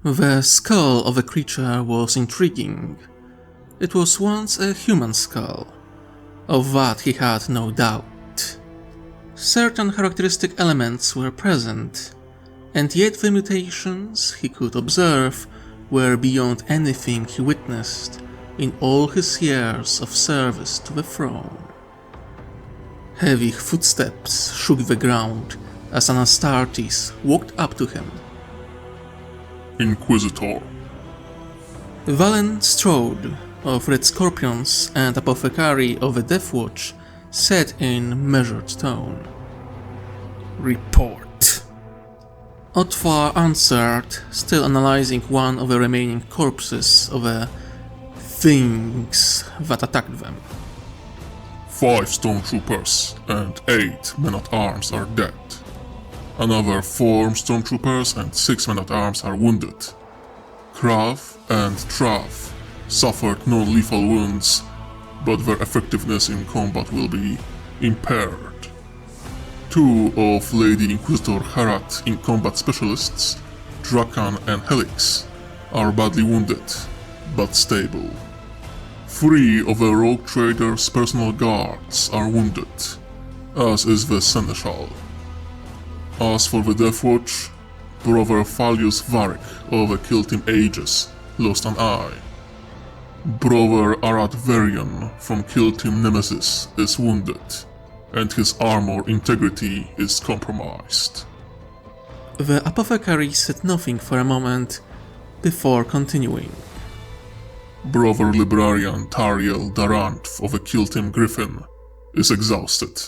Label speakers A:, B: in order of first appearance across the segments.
A: The skull of the creature was intriguing. It was once a human skull. Of that he had no doubt. Certain characteristic elements were present, and yet the mutations he could observe were beyond anything he witnessed in all his years of service to the throne. Heavy footsteps shook the ground as an Astartes walked up to him.
B: Inquisitor.
A: Valen Strode of Red Scorpions and Apothecary of the Death Watch said in measured tone.
C: Report.
A: Otvar answered, still analyzing one of the remaining corpses of the things that attacked them.
B: 5 stormtroopers and 8 men-at-arms are dead. Another 4 stormtroopers and 6 men-at-arms are wounded. Krav and Trav suffered non-lethal wounds, but their effectiveness in combat will be impaired. 2 of Lady Inquisitor Herat in combat specialists, Drakan and Helix, are badly wounded, but stable. 3 of the rogue trader's personal guards are wounded, as is the Seneschal. As for the Death Watch, Brother Thalius Varric of the Kill Team Aegis lost an eye. Brother Arad Varian from Kill Team Nemesis is wounded, and his armor integrity is compromised.
A: The apothecary said nothing for a moment before continuing.
B: Brother Librarian Tariel Daranth of the Kill Team Griffin is exhausted.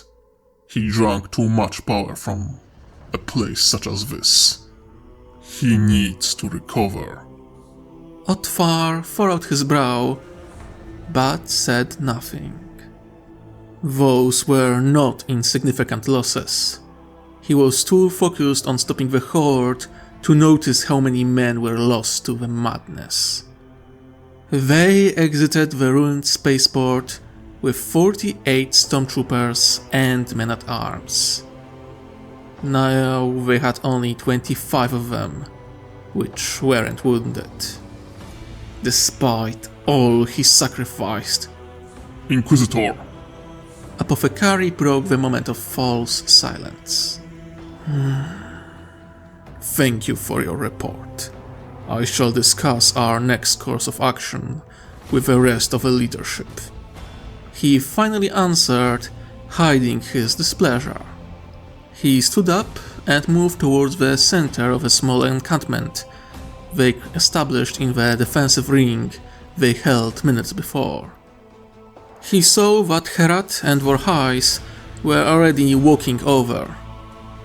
B: He drank too much power from a place such as this. He needs to recover.
A: Otvar furrowed his brow, but said nothing. Those were not insignificant losses. He was too focused on stopping the horde to notice how many men were lost to the madness. They exited the ruined spaceport with 48 stormtroopers and men-at-arms. Now they had only 25 of them, which weren't wounded. Despite all he sacrificed,
B: Inquisitor.
A: Apothecary broke the moment of false silence. Thank you for your report. I shall discuss our next course of action with the rest of the leadership. He finally answered, hiding his displeasure. He stood up and moved towards the center of a small encampment they established in the defensive ring they held minutes before. He saw that Herat and Vorhais were already walking over.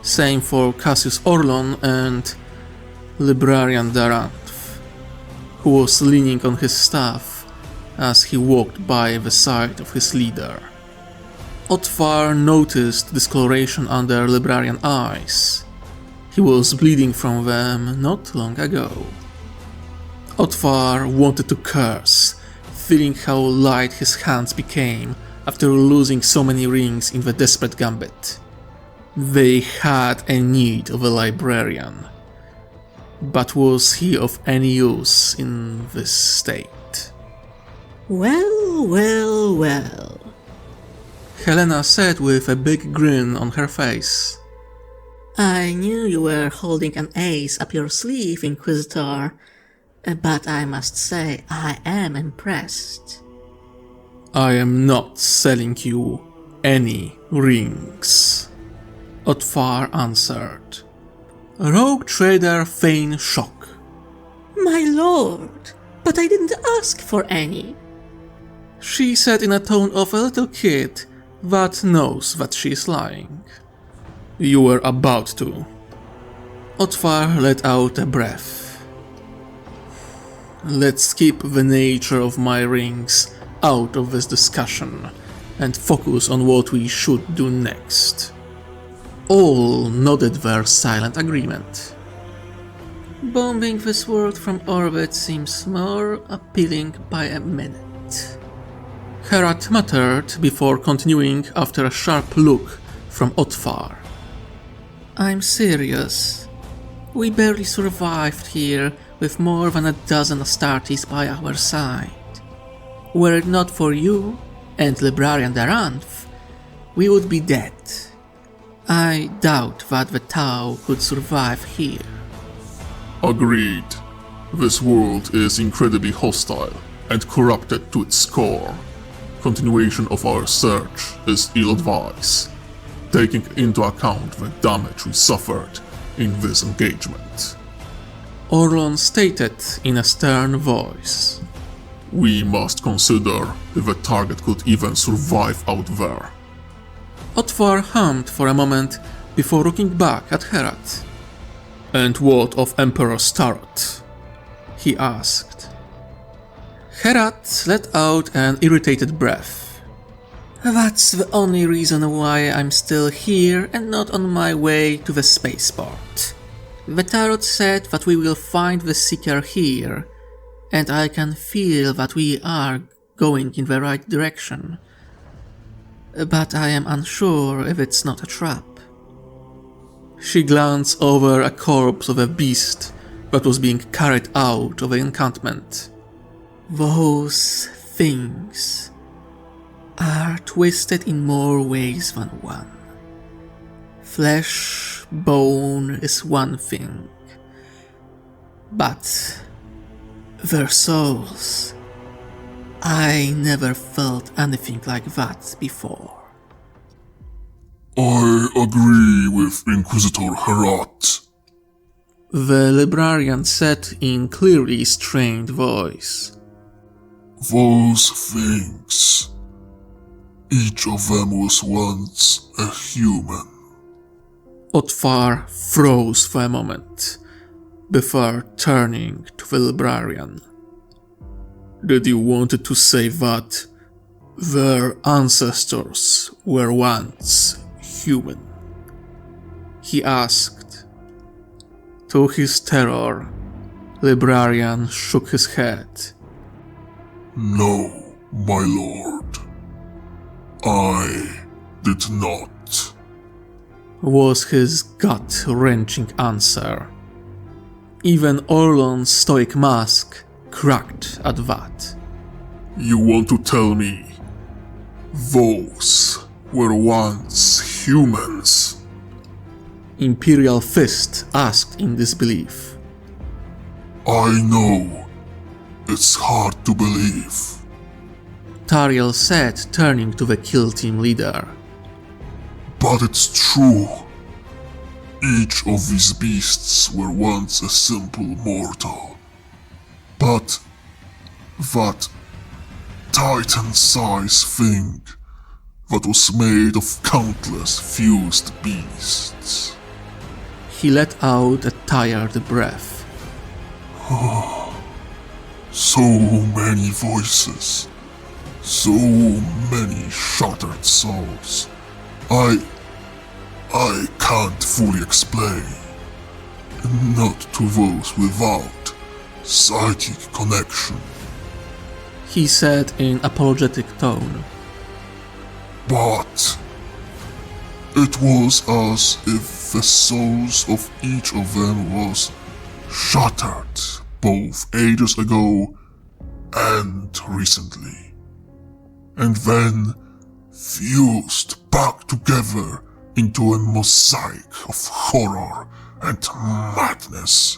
A: Same for Cassius Orlon and Librarian Daranth, who was leaning on his staff as he walked by the side of his leader. Otvar noticed discoloration under Librarian eyes. He was bleeding from them not long ago. Otvar wanted to curse, feeling how light his hands became after losing so many rings in the desperate gambit. They had a need of a librarian. But was he of any use in this state?
D: Well, well, well.
A: Helena said with a big grin on her face.
D: I knew you were holding an ace up your sleeve, Inquisitor, but I must say I am impressed.
A: I am not selling you any rings, Otvar answered. Rogue trader feigned shock.
D: My lord, but I didn't ask for any.
A: She said in a tone of a little kid that knows that she is lying. You were about to. Otvar let out a breath. Let's keep the nature of my rings out of this discussion and focus on what we should do next. All nodded their silent agreement. Bombing this world from orbit seems more appealing by a minute. Herat muttered before continuing after a sharp look from Otvar. I'm serious. We barely survived here
D: with more than a dozen Astartes by our side. Were it not for you and Librarian Daranth, we would be dead. I doubt that the Tau could survive here.
B: Agreed. This world is incredibly hostile and corrupted to its core. Continuation of our search is ill-advised, taking into account the damage we suffered in this engagement.
A: Orlon stated in a stern voice.
B: We must consider if the target could even survive out there.
A: Otvar hummed for a moment before looking back at Herat. And what of Emperor Starot? He asked. Herat let out an irritated breath.
D: That's the only reason why I'm still here and not on my way to the spaceport. The Tarot said that we will find the Seeker here, and I can feel that we are going in the right direction. But I am unsure if it's not a trap.
A: She glanced over a corpse of a beast that was being carried out of the encampment.
D: Those things are twisted in more ways than one. Flesh, bone is one thing, but their souls, I never felt anything like that before.
B: I agree with Inquisitor Herat.
A: The librarian said in clearly strained voice.
B: Those things, each of them was once a human.
A: Otvar froze for a moment, before turning to the librarian. Did you want to say that their ancestors were once human? He asked. To his terror, librarian shook his head.
B: No, my lord. I did not.
A: Was his gut-wrenching answer. Even Orlon's stoic mask cracked at that.
B: You want to tell me those were once humans?
A: Imperial Fist asked in disbelief.
B: I know. It's hard to believe.
A: Tariel said, turning to the kill team leader.
B: But it's true. Each of these beasts were once a simple mortal. But that titan-sized thing that was made of countless fused beasts.
A: He let out a tired breath.
B: So many voices. So many shattered souls. I can't fully explain. Not to those without psychic connection.
A: He said in apologetic tone.
B: But it was as if the souls of each of them was shattered both ages ago and recently, and then fused back together into a mosaic of horror and madness,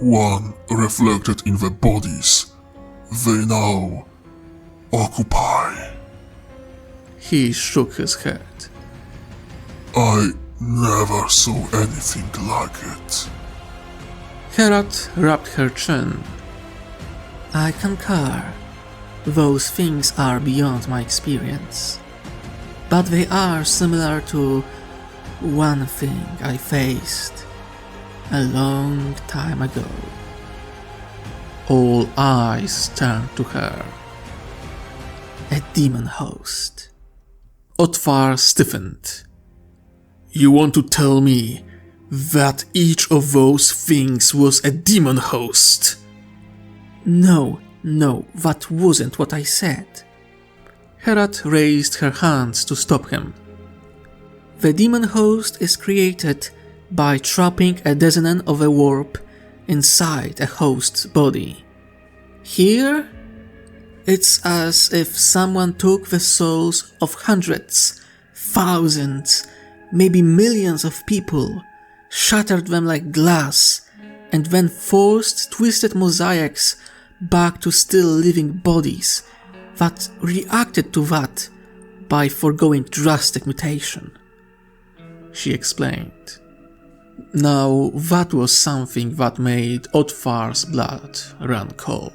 B: one reflected in the bodies they now occupy.
A: He shook his head.
B: I never saw anything like it.
A: Herat rubbed her chin.
D: I concur. Those things are beyond my experience. But they are similar to one thing I faced a long time ago.
A: All eyes turned to her.
D: A demon host.
A: Otvar stiffened. You want to tell me that each of those things was a demon host?
D: No, that wasn't what I said.
A: Herat raised her hands to stop him.
D: The demon host is created by trapping a dissonance of a warp inside a host's body. Here, it's as if someone took the souls of hundreds, thousands, maybe millions of people, shattered them like glass, and then forced twisted mosaics back to still living bodies that reacted to that by foregoing drastic mutation. She explained. Now that was something that made Otfar's blood run cold.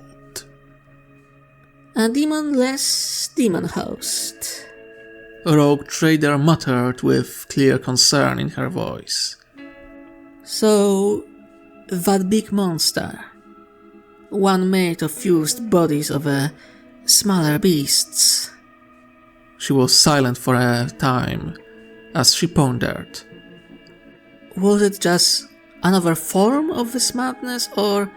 C: A demonless demon host.
A: Rogue Trader muttered with clear concern in her voice.
C: So, that big monster, one made of fused bodies of smaller beasts.
A: She was silent for a time as she pondered.
C: Was it just another form of this madness, or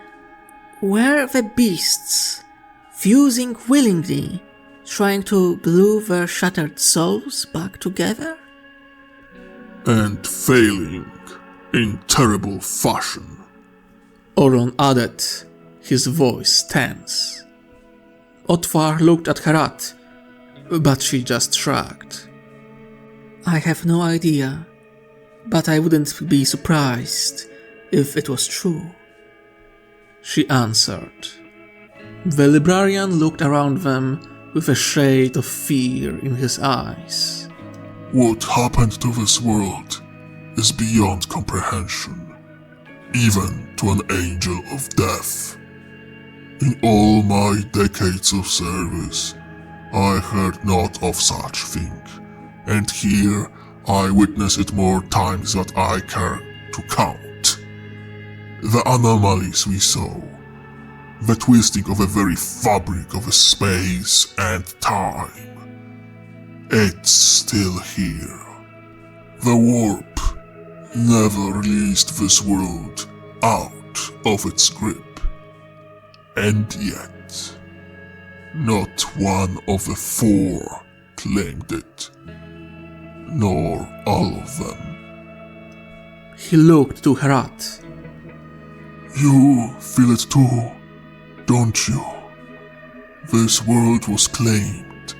C: were the beasts fusing willingly, trying to glue their shattered souls back together?
B: And failing in terrible fashion.
A: Oron added, his voice tense. Otfar looked at Herat, but she just shrugged.
D: I have no idea, but I wouldn't be surprised if it was true.
A: She answered. The librarian looked around them with a shade of fear in his eyes.
B: What happened to this world is beyond comprehension, even to an angel of death. In all my decades of service, I heard not of such thing, and here I witness it more times than I care to count. The anomalies we saw, the twisting of the very fabric of space and time, it's still here. The warp never released this world out of its grip, and yet not one of the four claimed it, nor all of them.
A: He looked to Herat.
B: You feel it too, don't you? This world was claimed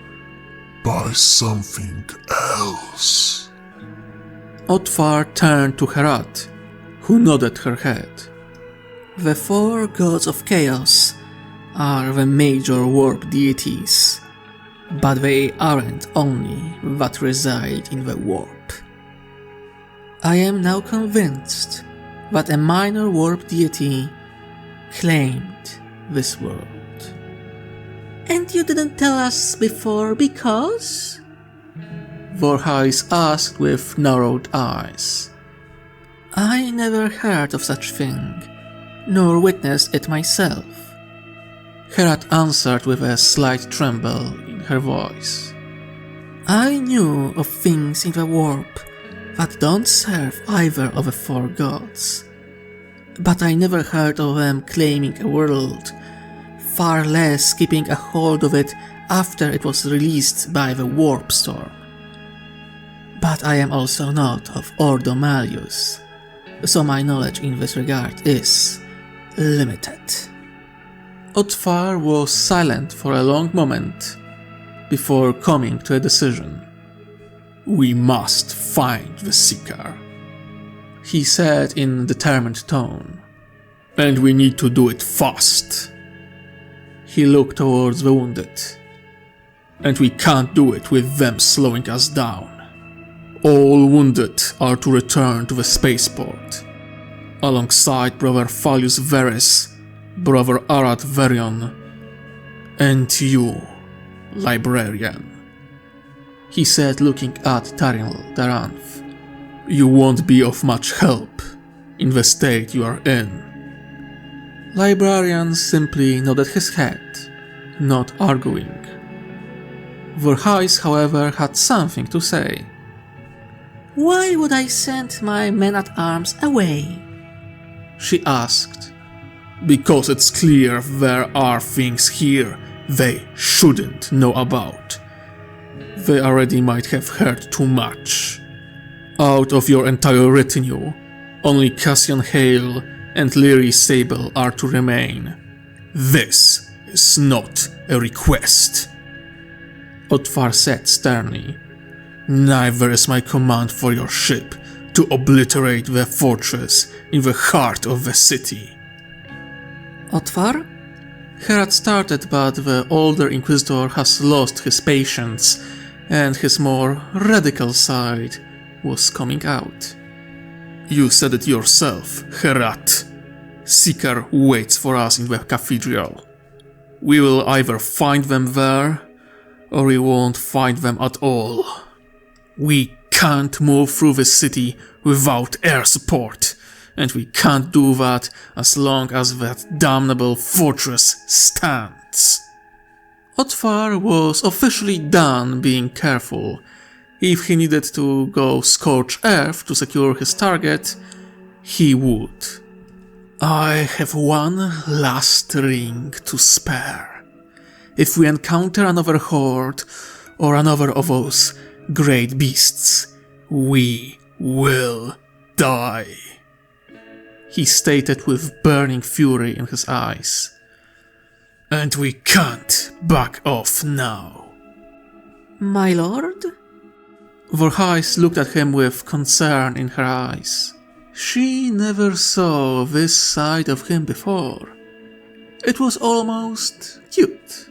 B: by something else.
A: Otfar turned to Herat, who nodded her head.
D: The four gods of chaos are the major warp deities, but they aren't only that reside in the warp. I am now convinced that a minor warp deity claimed this world.
C: And you didn't tell us before because?
A: Vorhais asked with narrowed eyes.
D: I never heard of such thing, nor witnessed it myself.
A: Herat answered with a slight tremble in her voice.
D: I knew of things in the warp that don't serve either of the four gods, but I never heard of them claiming a world, far less keeping a hold of it after it was released by the warp storm. But I am also not of Ordo Malleus, so my knowledge in this regard is limited.
A: Otfar was silent for a long moment before coming to a decision. We must find the Seeker, he said in determined tone. And we need to do it fast. He looked towards the wounded. And we can't do it with them slowing us down. All wounded are to return to the spaceport, alongside Brother Falius Veris, Brother Arad Verion, and you, librarian, he said looking at Taril Daranth. You won't be of much help in the state you are in. Librarian simply nodded his head, not arguing. Vorhais, however, had something to say.
C: Why would I send my men-at-arms away?
A: She asked. Because it's clear there are things here they shouldn't know about. They already might have heard too much. Out of your entire retinue, only Cassian Hale and Lyri's sable are to remain. This is not a request. Otvar said sternly. Neither is my command for your ship to obliterate the fortress in the heart of the city.
C: Otvar?
A: Herat started, but the older Inquisitor has lost his patience, and his more radical side was coming out. You said it yourself, Herat. Seeker waits for us in the cathedral. We will either find them there, or we won't find them at all. We can't move through the city without air support, and we can't do that as long as that damnable fortress stands. Otvar was officially done being careful. If he needed to go scorch earth to secure his target, he would. I have one last ring to spare. If we encounter another horde or another of those great beasts, we will die, he stated with burning fury in his eyes. And we can't back off now.
C: My lord?
A: Vorhais looked at him with concern in her eyes. She never saw this side of him before. It was almost cute.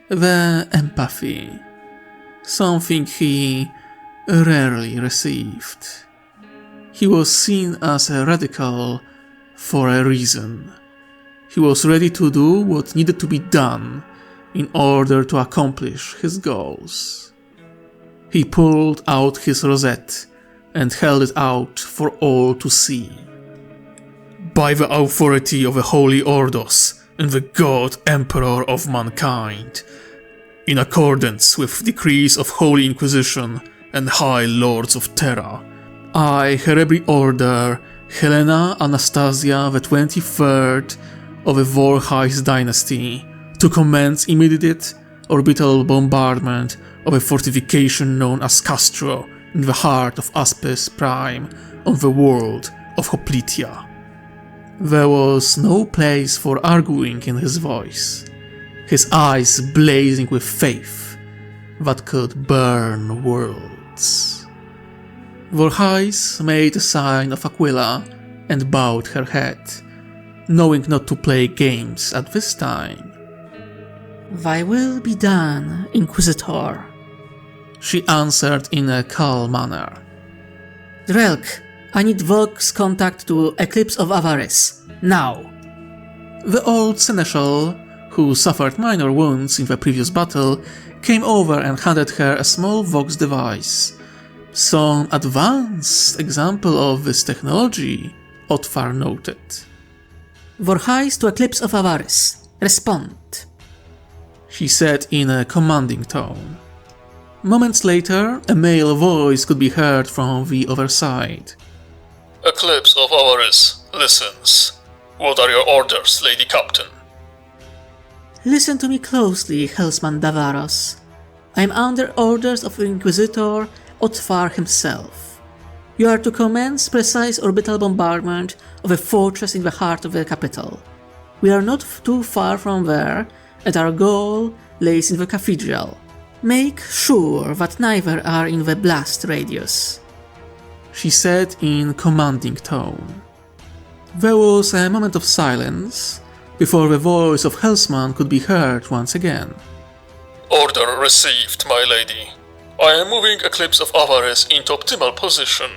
A: The empathy. Something he rarely received. He was seen as a radical for a reason. He was ready to do what needed to be done in order to accomplish his goals. He pulled out his rosette and held it out for all to see. By the authority of the Holy Ordos and the God Emperor of mankind, in accordance with decrees of Holy Inquisition and High Lords of Terra, I hereby order Helena Anastasia the 23rd of the Vorhais dynasty to commence immediate orbital bombardment of a fortification known as Castro in the heart of Aspis Prime on the world of Hoplitia. There was no place for arguing in his voice, his eyes blazing with faith that could burn worlds. Vorhais made a sign of Aquila and bowed her head, knowing not to play games at this time.
C: Thy will be done, Inquisitor,
A: she answered in a calm manner.
C: Drelk, I need Volk's contact to Eclipse of Avarice, now.
A: The old seneschal, who suffered minor wounds in the previous battle, came over and handed her a small Vox device. Some advanced example of this technology, Otvar noted.
C: Vorhais to Eclipse of Avarice. Respond,
A: she said in a commanding tone. Moments later, a male voice could be heard from the other side.
E: Eclipse of Avarice listens. What are your orders, Lady Captain?
C: Listen to me closely, Hellsman Davaros. I am under orders of the Inquisitor Otvar himself. You are to commence precise orbital bombardment of a fortress in the heart of the capital. We are not too far from there, and our goal lays in the cathedral. Make sure that neither are in the blast radius,
A: she said in commanding tone. There was a moment of silence before the voice of Hellsman could be heard once again.
E: Order received, my lady. I am moving Eclipse of Avarice into optimal position.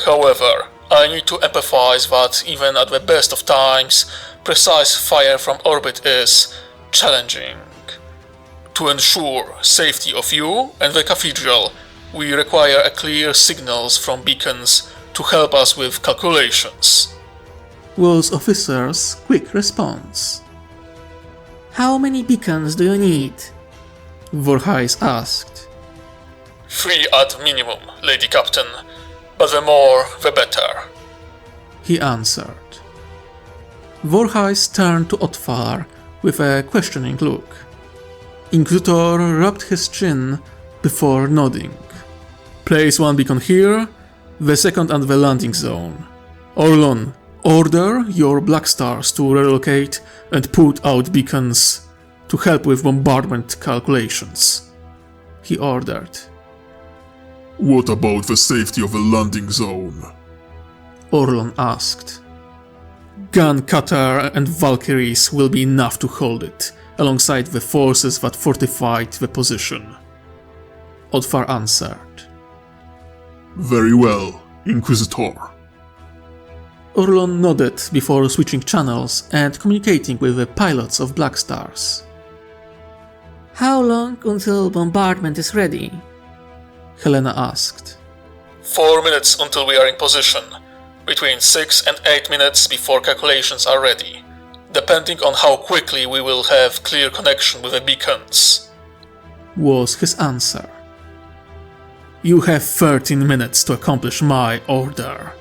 E: However, I need to emphasize that even at the best of times, precise fire from orbit is challenging. To ensure safety of you and the cathedral, we require a clear signals from beacons to help us with calculations,
A: was officer's quick response.
C: How many beacons do you need?
A: Vorhais asked.
E: 3 at minimum, Lady Captain, but the more the better,
A: he answered. Vorhais turned to Otvar with a questioning look. Inquisitor rubbed his chin before nodding. Place one beacon here, the second at the landing zone. Orlon, Order your Black Stars to relocate and put out beacons to help with bombardment calculations, he ordered.
B: What about the safety of the landing zone?
A: Orlon asked. Gun cutter and Valkyries will be enough to hold it, alongside the forces that fortified the position, Otvar answered.
B: Very well, Inquisitor.
A: Orlon nodded before switching channels and communicating with the pilots of Black Stars.
C: How long until bombardment is ready?
A: Helena asked.
E: 4 minutes until we are in position, between 6 and 8 minutes before calculations are ready, depending on how quickly we will have clear connection with the beacons,
A: was his answer. You have 13 minutes to accomplish my order.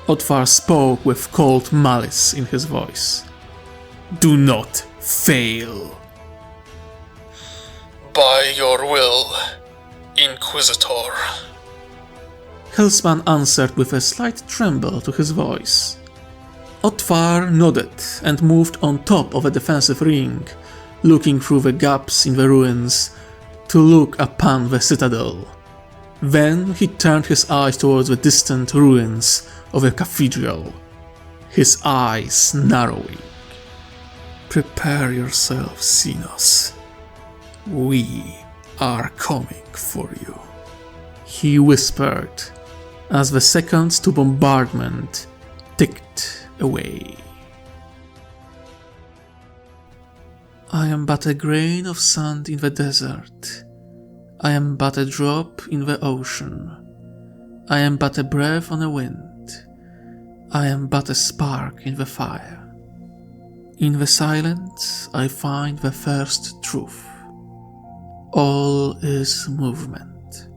A: Otvar spoke with cold malice in his voice. Do not fail.
E: By your will, Inquisitor.
A: Hellspan answered with a slight tremble to his voice. Otvar nodded and moved on top of a defensive ring, looking through the gaps in the ruins to look upon the citadel. Then he turned his eyes towards the distant ruins of a cathedral, his eyes narrowing. Prepare yourself, Xenos. We are coming for you, he whispered as the seconds to bombardment ticked away. I am but a grain of sand in the desert. I am but a drop in the ocean. I am but a breath on the wind. I am but a spark in the fire. In the silence I find the first truth. All is movement.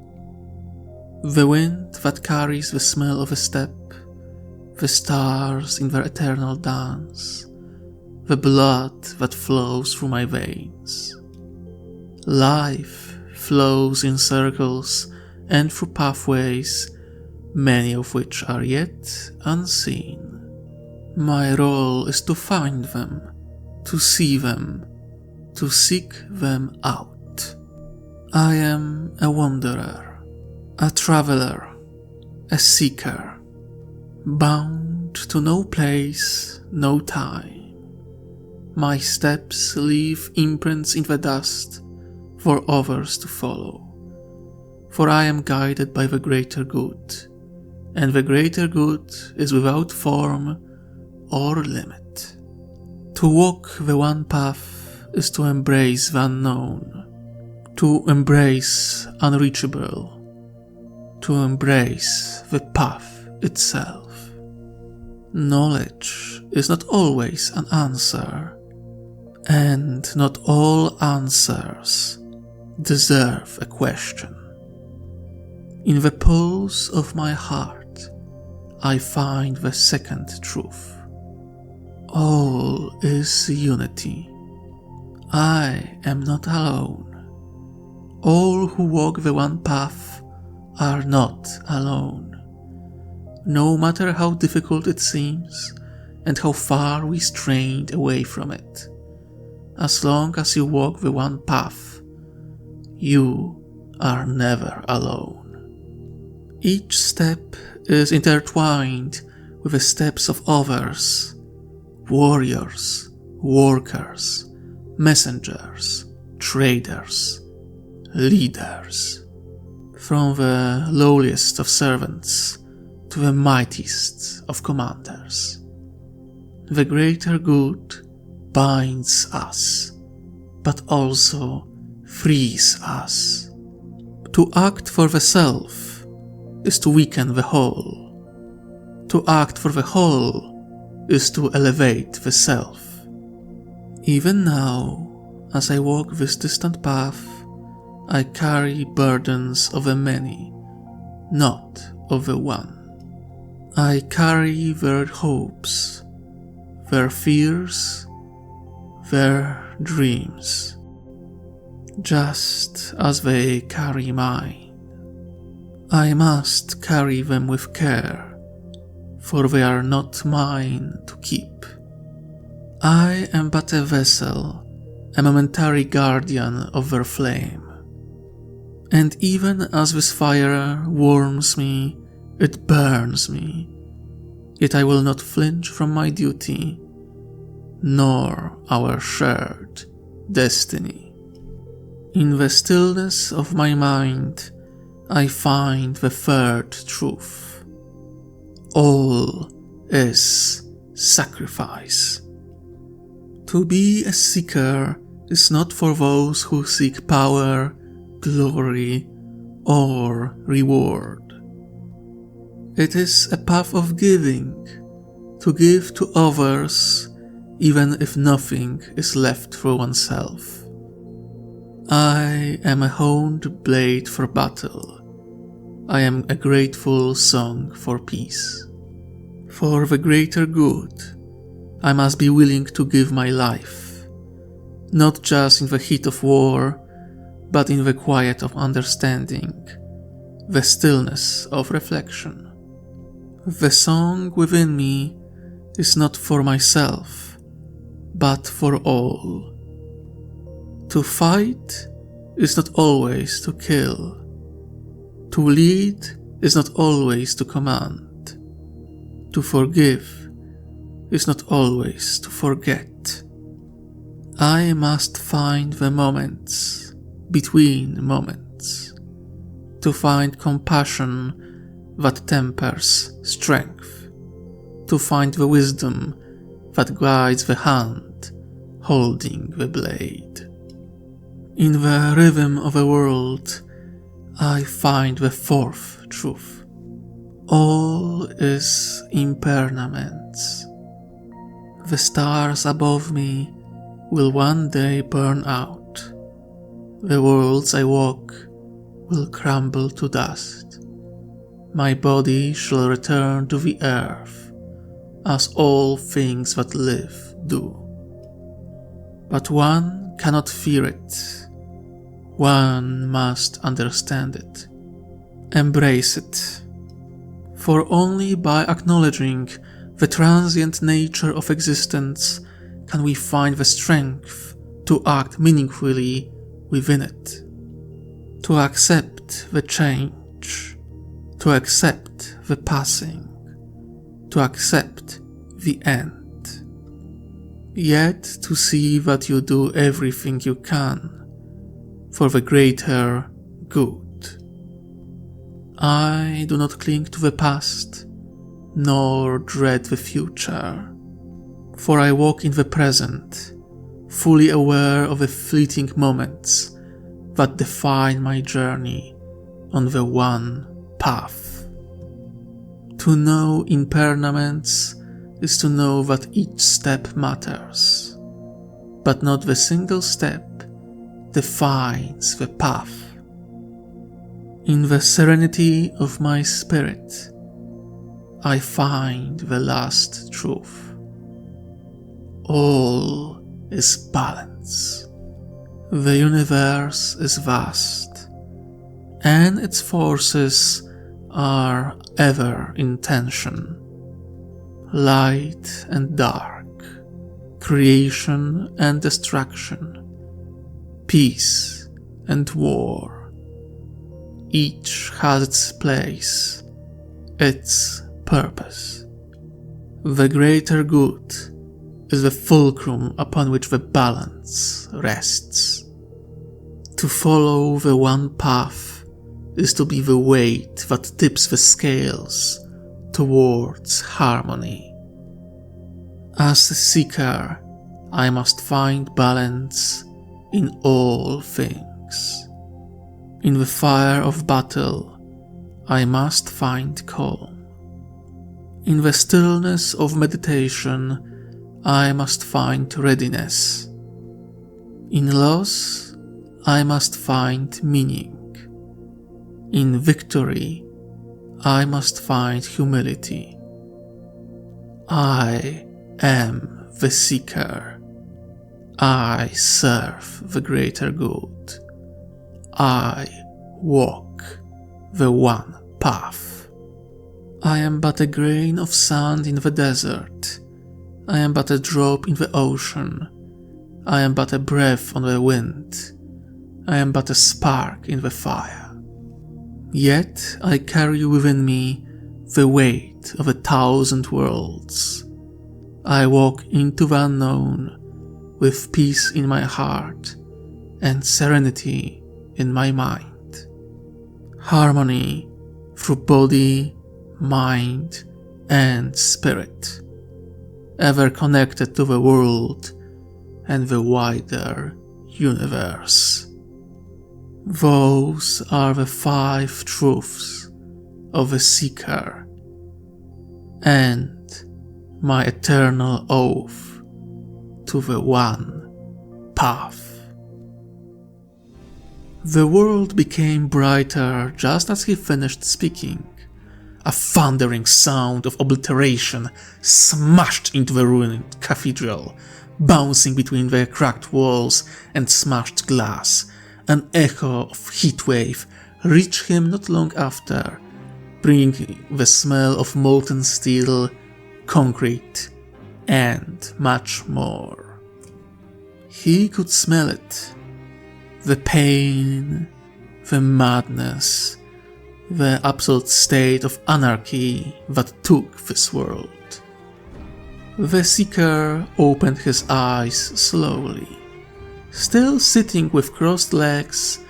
A: The wind that carries the smell of a steppe, the stars in their eternal dance, the blood that flows through my veins. Life flows in circles and through pathways, many of which are yet unseen. My role is to find them, to see them, to seek them out. I am a wanderer, a traveler, a seeker, bound to no place, no time. My steps leave imprints in the dust for others to follow, for I am guided by the greater good, and the greater good is without form or limit. To walk the one path is to embrace the unknown, to embrace unreachable, to embrace the path itself. Knowledge is not always an answer, and not all answers deserve a question. In the pulse of my heart, I find the second truth. All is unity. I am not alone. All who walk the one path are not alone. No matter how difficult it seems, and how far we strained away from it, as long as you walk the one path, you are never alone. Each step is intertwined with the steps of others, warriors, workers, messengers, traders, leaders. From the lowliest of servants to the mightiest of commanders. The greater good binds us, but also frees us. To act for the self is to weaken the whole. To act for the whole is to elevate the self. Even now, as I walk this distant path, I carry burdens of the many, not of the one. I carry their hopes, their fears, their dreams, just as they carry mine. I must carry them with care, for they are not mine to keep. I am but a vessel, a momentary guardian of their flame. And even as this fire warms me, it burns me, yet I will not flinch from my duty, nor our shared destiny. In the stillness of my mind, I find the third truth. All is sacrifice. To be a seeker is not for those who seek power, glory, or reward. It is a path of giving, to give to others even if nothing is left for oneself. I am a honed blade for battle. I am a grateful song for peace. For the greater good, I must be willing to give my life, not just in the heat of war, but in the quiet of understanding, the stillness of reflection. The song within me is not for myself, but for all. To fight is not always to kill. To lead is not always to command. To forgive is not always to forget. I must find the moments between moments, to find compassion that tempers strength, to find the wisdom that guides the hand holding the blade. In the rhythm of a world, I find the fourth truth. All is impermanence. The stars above me will one day burn out. The worlds I walk will crumble to dust. My body shall return to the earth, as all things that live do. But one cannot fear it. One must understand it, embrace it. For only by acknowledging the transient nature of existence can we find the strength to act meaningfully within it, to accept the change, to accept the passing, to accept the end, yet to see that you do everything you can for the greater good. I do not cling to the past, nor dread the future, for I walk in the present, fully aware of the fleeting moments that define my journey on the one path. To know impermanence is to know that each step matters, but not the single step defines the path. In the serenity of my spirit, I find the last truth. All is balance. The universe is vast, and its forces are ever in tension. Light and dark, creation and destruction, peace and war. Each has its place, its purpose. The greater good is the fulcrum upon which the balance rests. To follow the one path is to be the weight that tips the scales towards harmony. As a seeker, I must find balance in all things. In the fire of battle, I must find calm. In the stillness of meditation, I must find readiness. In loss, I must find meaning. In victory, I must find humility. I am the seeker. I serve the greater good. I walk the one path. I am but a grain of sand in the desert. I am but a drop in the ocean. I am but a breath on the wind. I am but a spark in the fire. Yet I carry within me the weight of 1,000 worlds. I walk into the unknown with peace in my heart and serenity in my mind. Harmony through body, mind, and spirit, ever connected to the world and the wider universe. Those are the 5 truths of the Seeker, and my eternal oath to the one path. The world became brighter just as he finished speaking. A thundering sound of obliteration smashed into the ruined cathedral, bouncing between the cracked walls and smashed glass. An echo of heatwave reached him not long after, bringing the smell of molten steel, concrete, and much more. He could smell it. The pain, the madness, the absolute state of anarchy that took this world. The Seeker opened his eyes slowly, still sitting with crossed legs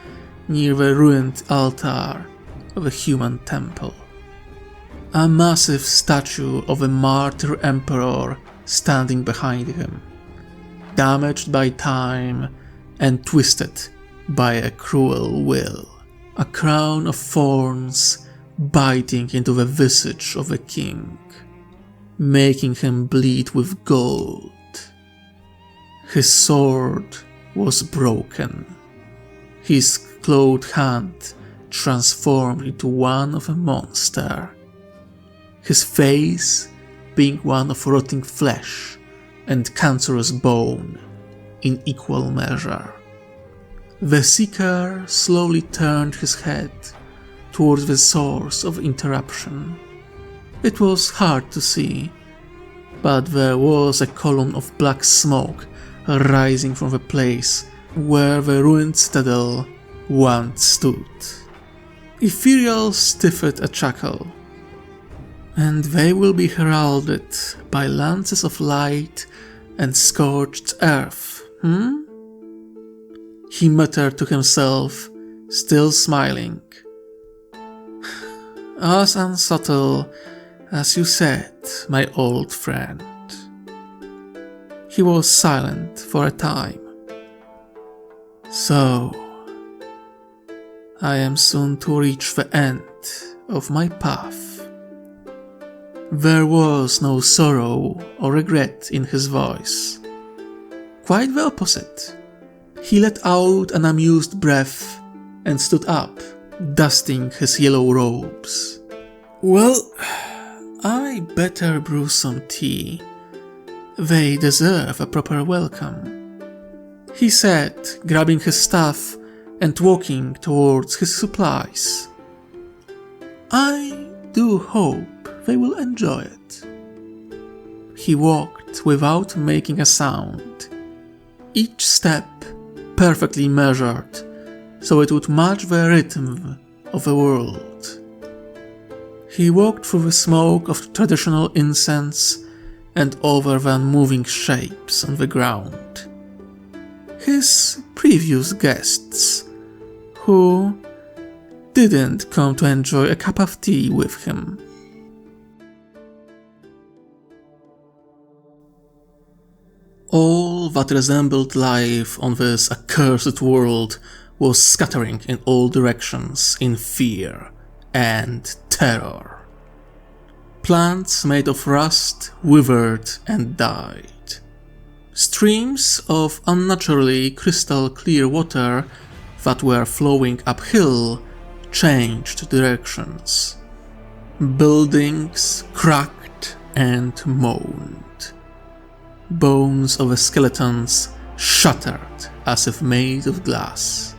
A: near the ruined altar of a human temple. A massive statue of a martyr emperor standing behind him, damaged by time and twisted by a cruel will. A crown of thorns biting into the visage of a king, making him bleed with gold. His sword was broken, his clawed hand transformed into one of a monster, his face being one of rotting flesh and cancerous bone in equal measure. The Seeker slowly turned his head towards the source of interruption. It was hard to see, but there was a column of black smoke rising from the place where the ruined citadel once stood. Ethereal stifled a chuckle. And they will be heralded by lances of light and scorched earth, He muttered to himself, still smiling. As unsubtle as you said, my old friend. He was silent for a time. So, I am soon to reach the end of my path. There was no sorrow or regret in his voice. Quite the opposite. He let out an amused breath and stood up, dusting his yellow robes. Well, I better brew some tea. They deserve a proper welcome, he said, grabbing his staff and walking towards his supplies. I do hope they will enjoy it. He walked without making a sound, each step perfectly measured so it would match the rhythm of the world. He walked through the smoke of traditional incense and over the unmoving shapes on the ground. His previous guests, who didn't come to enjoy a cup of tea with him. All that resembled life on this accursed world was scattering in all directions in fear and terror. Plants made of rust withered and died. Streams of unnaturally crystal clear water that were flowing uphill changed directions. Buildings cracked and moaned. Bones of the skeletons shattered as if made of glass.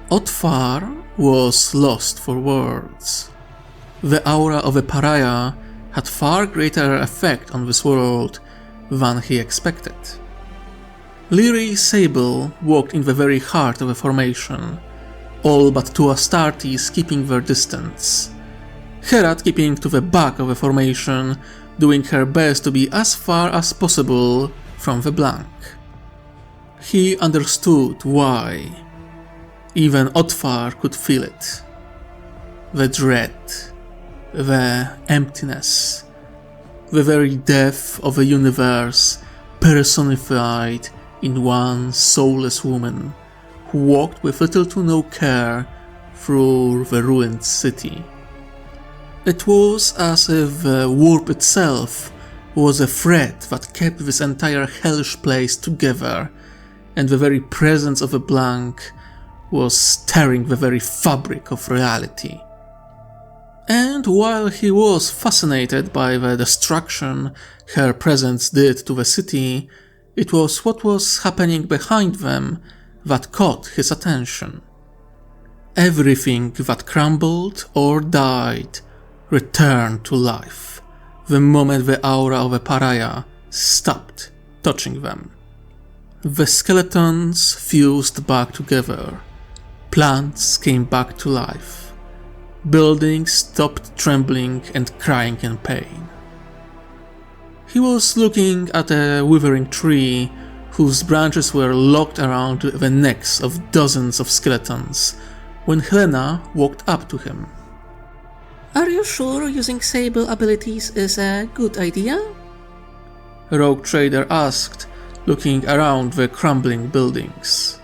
A: Otfar was lost for words. The aura of a pariah had far greater effect on this world than he expected. Leary Sable walked in the very heart of the formation, all but two Astartes keeping their distance. Herat keeping to the back of the formation, doing her best to be as far as possible from the blank. He understood why. Even Otfar could feel it. The dread, the emptiness, the very death of the universe personified in one soulless woman who walked with little to no care through the ruined city. It was as if the warp itself was a thread that kept this entire hellish place together, and the very presence of a blank was tearing the very fabric of reality. And while he was fascinated by the destruction her presence did to the city, it was what was happening behind them that caught his attention. Everything that crumbled or died returned to life the moment the aura of a pariah stopped touching them. The skeletons fused back together, plants came back to life, buildings stopped trembling and crying in pain. He was looking at a withering tree whose branches were locked around the necks of dozens of skeletons when Helena walked up to him.
C: Are you sure using Sable abilities is a good idea?
A: Rogue Trader asked, looking around the crumbling buildings.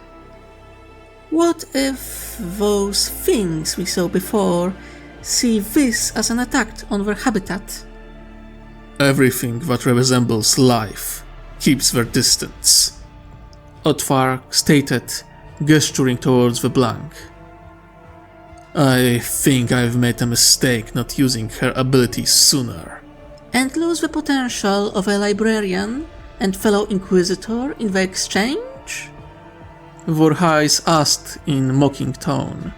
C: What if those things we saw before see this as an attack on their habitat?
A: Everything that resembles life keeps their distance, Otfar stated, gesturing towards the blank. I think I've made a mistake not using her abilities sooner.
C: And lose the potential of a librarian and fellow Inquisitor in the exchange?
A: Vorhais asked in mocking tone.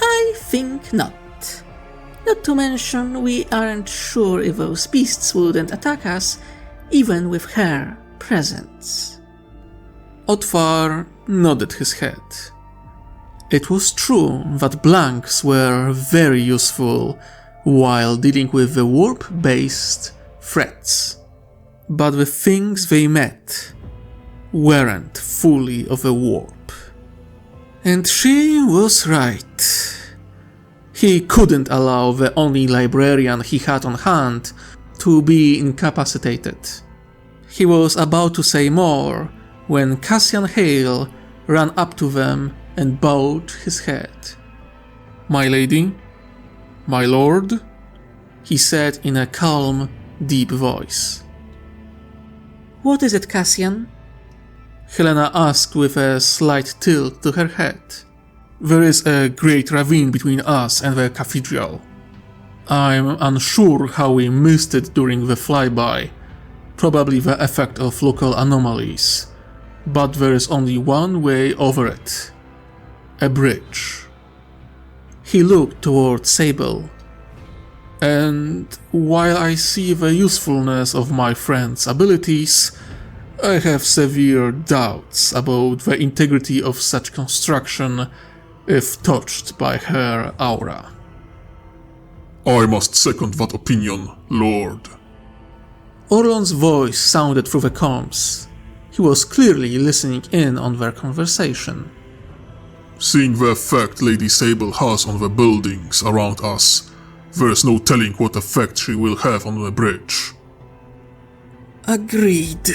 C: I think not. Not to mention, we aren't sure if those beasts wouldn't attack us, even with her presence.
A: Otfar nodded his head. It was true that blanks were very useful while dealing with the warp-based threats, but the things they met weren't fully of a warp. And she was right. He couldn't allow the only librarian he had on hand to be incapacitated. He was about to say more when Cassian Hale ran up to them and bowed his head. My lady, my lord, he said in a calm, deep voice.
C: What is it, Cassian?
A: Helena asked with a slight tilt to her head. There is a great ravine between us and the cathedral. I'm unsure how we missed it during the flyby, probably the effect of local anomalies, but there is only one way over it. A bridge. He looked toward Sable. And while I see the usefulness of my friend's abilities, I have severe doubts about the integrity of such construction if touched by her aura.
B: I must second that opinion, Lord.
A: Orlon's voice sounded through the comms. He was clearly listening in on their conversation.
B: Seeing the effect Lady Sable has on the buildings around us, there is no telling what effect she will have on the bridge.
C: Agreed.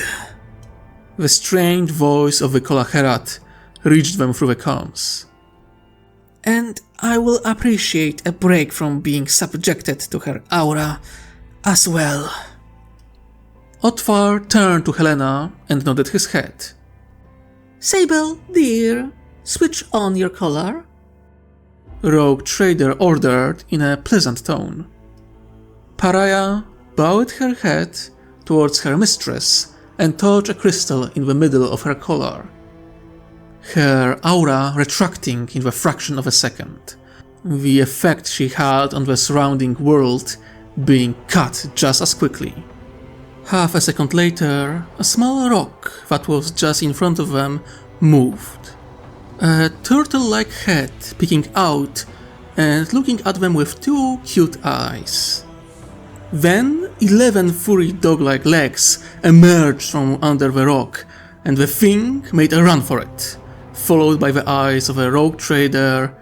A: The strange voice of the Kolaherat reached them through the comms.
C: And I will appreciate a break from being subjected to her aura as well.
A: Otfar turned to Helena and nodded his head.
C: Sable, dear, switch on your collar.
A: Rogue Trader ordered in a pleasant tone. Pariah bowed her head towards her mistress and touched a crystal in the middle of her collar. Her aura retracting in the fraction of a second. the effect she had on the surrounding world being cut just as quickly. Half a second later, a small rock that was just in front of them moved. A turtle-like head peeking out and looking at them with two cute eyes. Then 11 furry dog-like legs emerged from under the rock, and the thing made a run for it, followed by the eyes of a rogue trader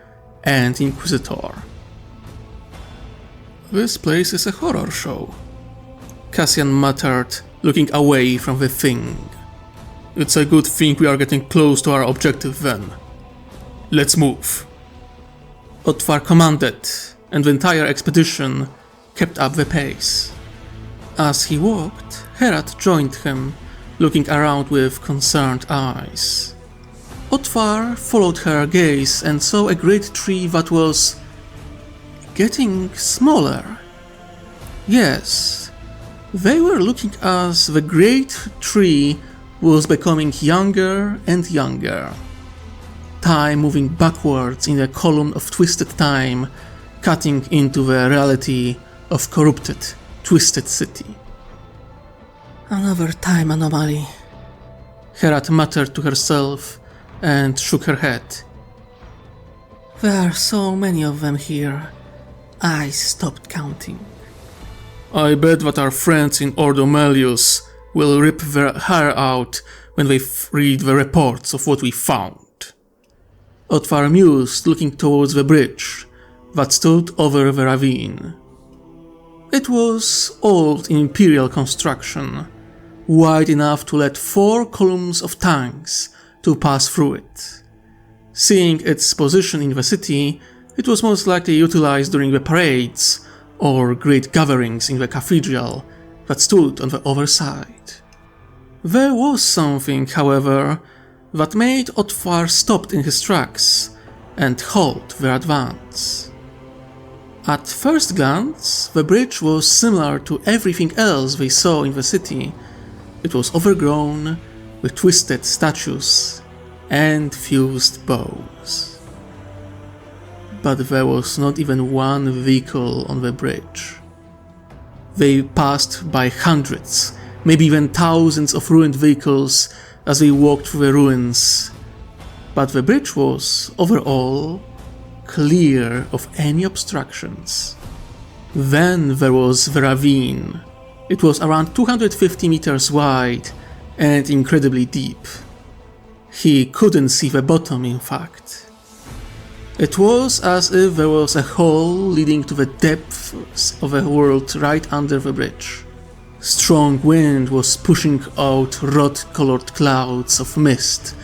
A: and Inquisitor. "This place is a horror show," Cassian muttered, looking away from the thing. "It's a good thing we are getting close to our objective then. Let's move." Otvar commanded, and the entire expedition kept up the pace. As he walked, Herat joined him, looking around with concerned eyes. Otvar followed her gaze and saw a great tree that was getting smaller. Yes, they were looking as the great tree was becoming younger and younger. Time moving backwards in a column of twisted time, cutting into the reality of corrupted, twisted city.
C: Another time anomaly.
A: Herat muttered to herself and shook her head.
C: There are so many of them here. I stopped counting.
A: I bet that our friends in Ordo Melius will rip their hair out when they read the reports of what we found. Otvar mused, looking towards the bridge that stood over the ravine. It was old in Imperial construction, wide enough to let 4 columns of tanks to pass through it. Seeing its position in the city, it was most likely utilized during the parades or great gatherings in the cathedral that stood on the other side. There was something, however, that made Otvar stop in his tracks and halt their advance. At first glance, the bridge was similar to everything else they saw in the city. It was overgrown with twisted statues and fused bows. But there was not even one vehicle on the bridge. They passed by hundreds, maybe even thousands of ruined vehicles as they walked through the ruins, but the bridge was, overall, clear of any obstructions. Then there was the ravine. It was around 250 meters wide and incredibly deep. He couldn't see the bottom, in fact. It was as if there was a hole leading to the depths of a world right under the bridge. Strong wind was pushing out rot-colored clouds of mist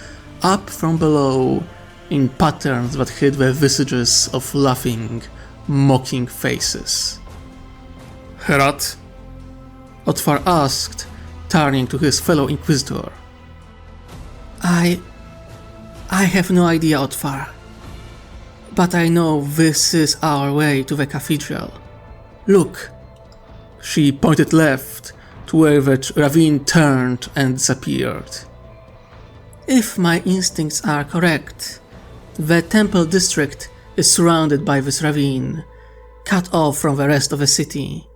A: up from below in patterns that hid the visages of laughing, mocking faces. "Herat?" Otvar asked, turning to his fellow Inquisitor.
C: I have no idea, Otvar. But I know this is our way to the cathedral. Look."
A: She pointed left, to where the ravine turned and disappeared.
C: If my instincts are correct, the temple district is surrounded by this ravine, cut off from the rest of the city.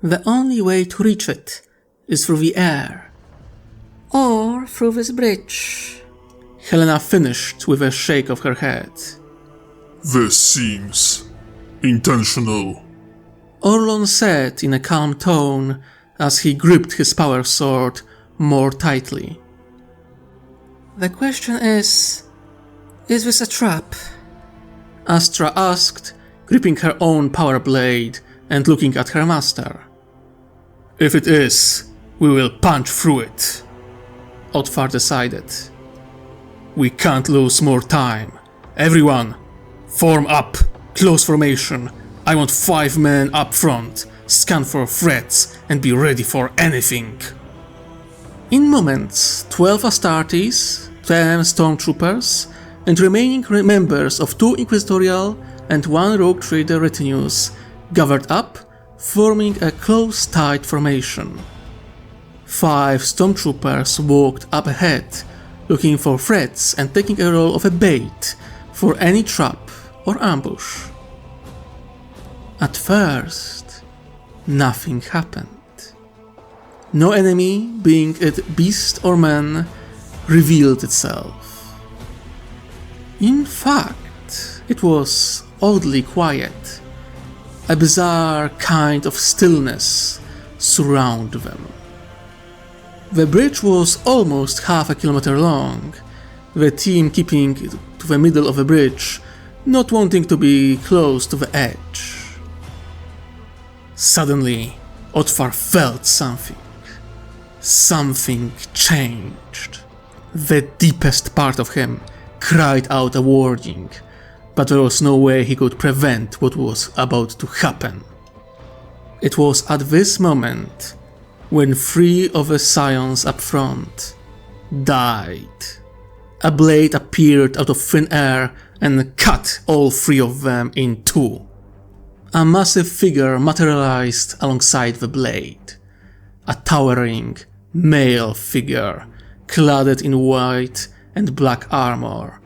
C: The only way to reach it is through the air. Or through this bridge.
A: Helena finished with a shake of her head.
B: This seems intentional.
A: Orlon said in a calm tone as he gripped his power sword more tightly.
C: The question is this a trap?
A: Astra asked, gripping her own power blade and looking at her master. If it is, we will punch through it, Otvar decided. We can't lose more time. Everyone, form up, close formation. I want 5 men up front, scan for threats and be ready for anything. In moments, 12 Astartes, 10 stormtroopers, and remaining members of 2 Inquisitorial and 1 Rogue Trader retinues gathered up, forming a close tight formation. 5 stormtroopers walked up ahead, looking for threats and taking a role of a bait for any trap or ambush. At first, nothing happened. No enemy, being it beast or man, revealed itself. In fact, it was oddly quiet. A bizarre kind of stillness surrounded them. The bridge was almost half a kilometer long, the team keeping to the middle of the bridge, not wanting to be close to the edge. Suddenly, Otvar felt something. Something changed. The deepest part of him cried out a warning, but there was no way he could prevent what was about to happen. It was at this moment when 3 of the scions up front died. A blade appeared out of thin air and cut all 3 of them in 2. A massive figure materialized alongside the blade. A towering, male figure, clad in white and black armor.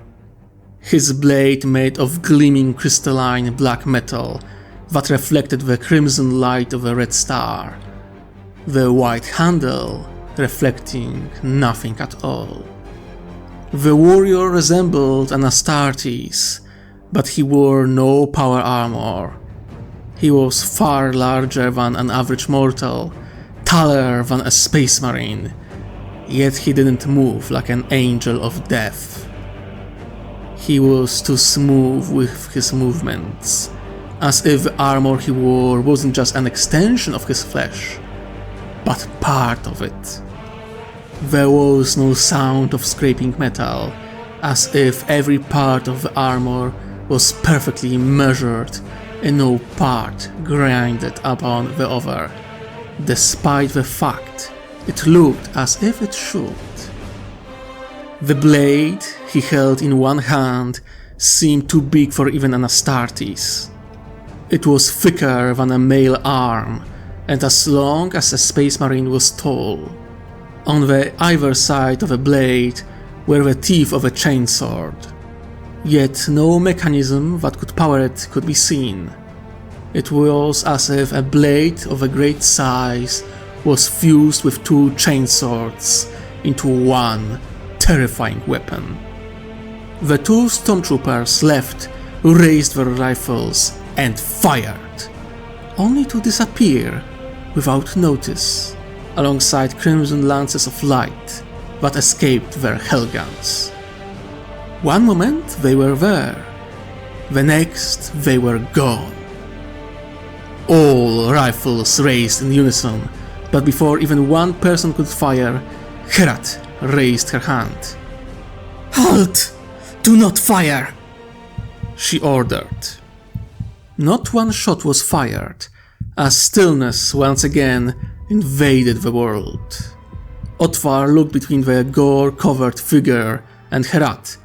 A: His blade made of gleaming crystalline black metal that reflected the crimson light of a red star, the white handle reflecting nothing at all. The warrior resembled an Astartes, but he wore no power armor. He was far larger than an average mortal, taller than a space marine, yet he didn't move like an angel of death. He was too smooth with his movements, as if the armor he wore wasn't just an extension of his flesh, but part of it. There was no sound of scraping metal, as if every part of the armor was perfectly measured and no part grinded upon the other, despite the fact it looked as if it should. The blade he held in one hand seemed too big for even an Astartes. It was thicker than a male arm and as long as a space marine was tall. On the either side of the blade were the teeth of a chainsword, yet no mechanism that could power it could be seen. It was as if a blade of a great size was fused with 2 chainswords into one terrifying weapon. The 2 stormtroopers left, raised their rifles and fired, only to disappear without notice alongside crimson lances of light that escaped their hellguns. One moment they were there, the next they were gone. All rifles raised in unison, but before even one person could fire, Herat raised her hand.
C: Halt! Do not fire!
A: She ordered. Not one shot was fired, as stillness once again invaded the world. Otvar looked between the gore-covered figure and Herat,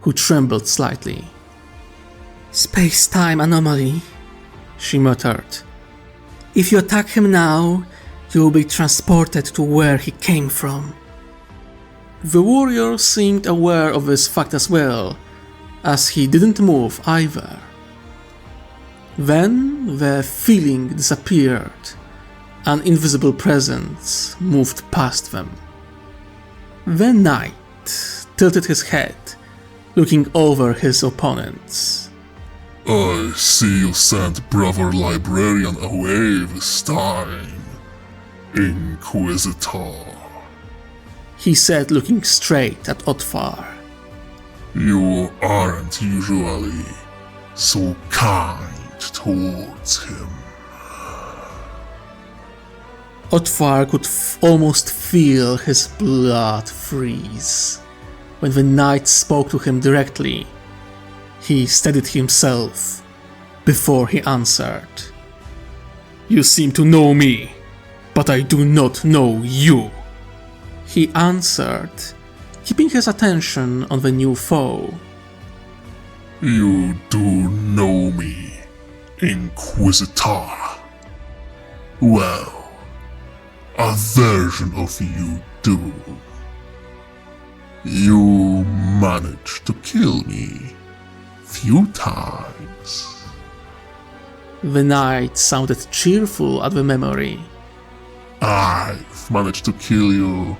A: who trembled slightly.
C: Space-time anomaly,
A: she muttered.
C: If you attack him now, you will be transported to where he came from.
A: The warrior seemed aware of this fact as well, as he didn't move either. Then the feeling disappeared. An invisible presence moved past them. The knight tilted his head, looking over his opponents.
B: I see you sent brother librarian away this time, Inquisitor.
A: He said, looking straight at Otvar.
B: You aren't usually so kind towards him.
A: Otvar could almost feel his blood freeze. When the knight spoke to him directly, he steadied himself before he answered. You seem to know me, but I do not know you. He answered, keeping his attention on the new foe.
B: You do know me, Inquisitor. Well, a version of you do. You managed to kill me few times.
A: The knight sounded cheerful at the memory.
B: I've managed to kill you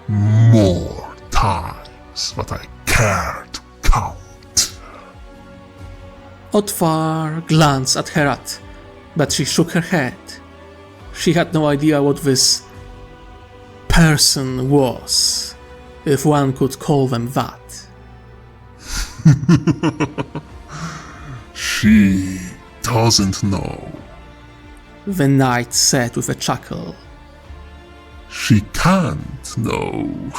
B: more times than I care to count.
A: Otvar glanced at Herat, but she shook her head. She had no idea what this person was, if one could call them that.
B: She doesn't know.
A: The knight said with a chuckle.
B: She can't know.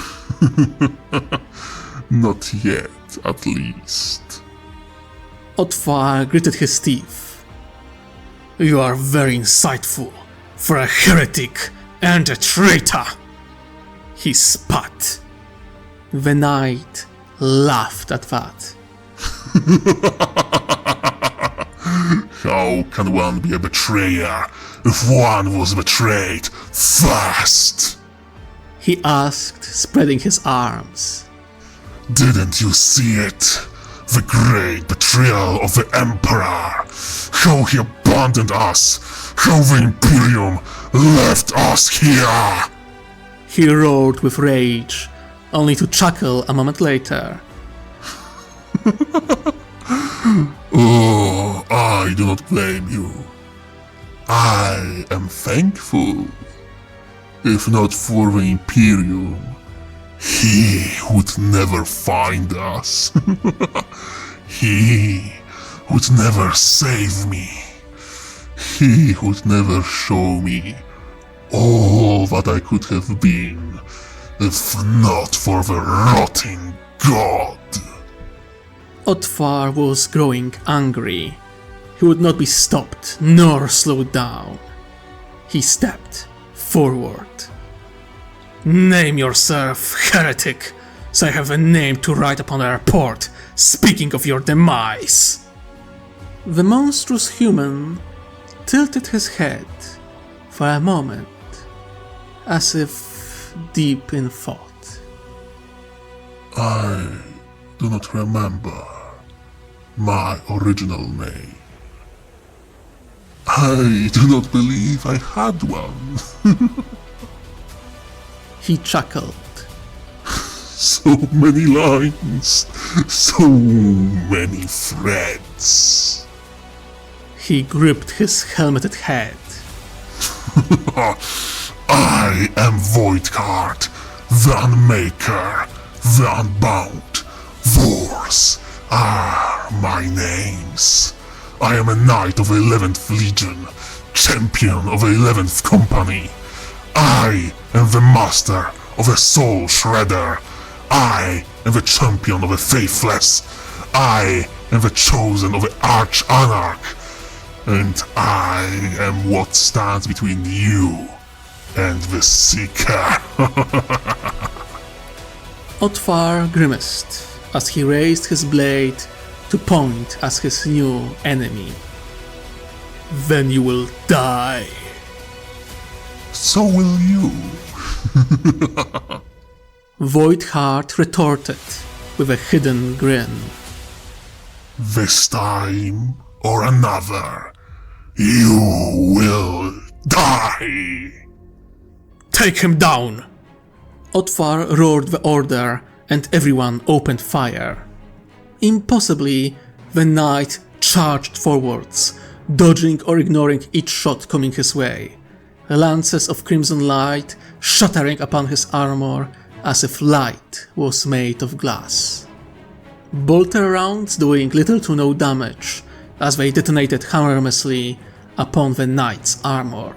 B: Not yet, at least.
A: Otvar gritted his teeth. You are very insightful for a heretic and a traitor, he spat. The knight laughed at that.
B: How can one be a betrayer if one was betrayed first?
A: He asked, spreading his arms.
B: Didn't you see it? The great betrayal of the Emperor. How he abandoned us. How the Imperium left us here.
A: He roared with rage, only to chuckle a moment later.
B: Oh, I do not blame you. I am thankful. If not for the Imperium, he would never find us. He would never save me. He would never show me all that I could have been, if not for the rotting god.
A: Otvar was growing angry. He would not be stopped nor slowed down. He stepped forward. Name yourself, heretic, so I have a name to write upon a report speaking of your demise. The monstrous human tilted his head for a moment, as if deep in thought.
B: I do not remember my original name. I do not believe I had one.
A: He chuckled.
B: So many lines, so many threads.
A: He gripped his helmeted head.
B: I am Voidcard, the Unmaker, the Unbound. Wars are my names. I am a knight of 11th Legion, champion of 11th Company. I am the master of the Soul Shredder. I am the champion of the Faithless. I am the chosen of the Arch-Anarch. And I am what stands between you and the Seeker.
A: Otvar grimaced as he raised his blade to point at his new enemy. Then you will die.
B: So will you.
A: Voidheart retorted with a hidden grin.
B: This time or another, you will die.
A: Take him down! Otvar roared the order and everyone opened fire. Impossibly, the knight charged forwards, dodging or ignoring each shot coming his way. Lances of crimson light shattering upon his armor as if light was made of glass. Bolter rounds doing little to no damage as they detonated harmlessly upon the knight's armor.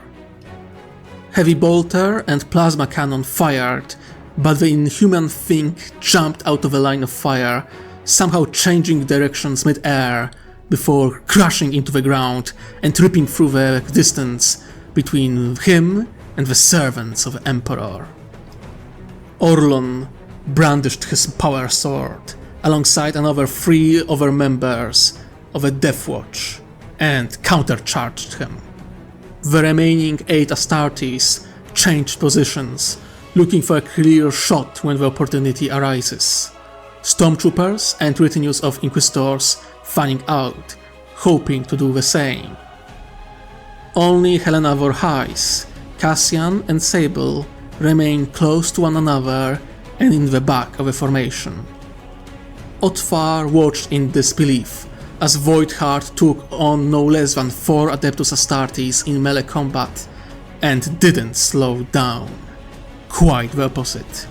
A: Heavy bolter and plasma cannon fired, but the inhuman thing jumped out of a line of fire, somehow changing directions mid-air before crashing into the ground and ripping through the distance between him and the servants of the Emperor. Orlon brandished his power sword alongside another 3 other members of the Death Watch and countercharged him. The remaining 8 Astartes changed positions, looking for a clear shot when the opportunity arises. Stormtroopers and retinues of Inquisitors fanning out, hoping to do the same. Only Helena Vorhais, Cassian and Sable remained close to one another and in the back of a formation. Otfar watched in disbelief as Voidheart took on no less than 4 Adeptus Astartes in melee combat and didn't slow down. Quite the opposite.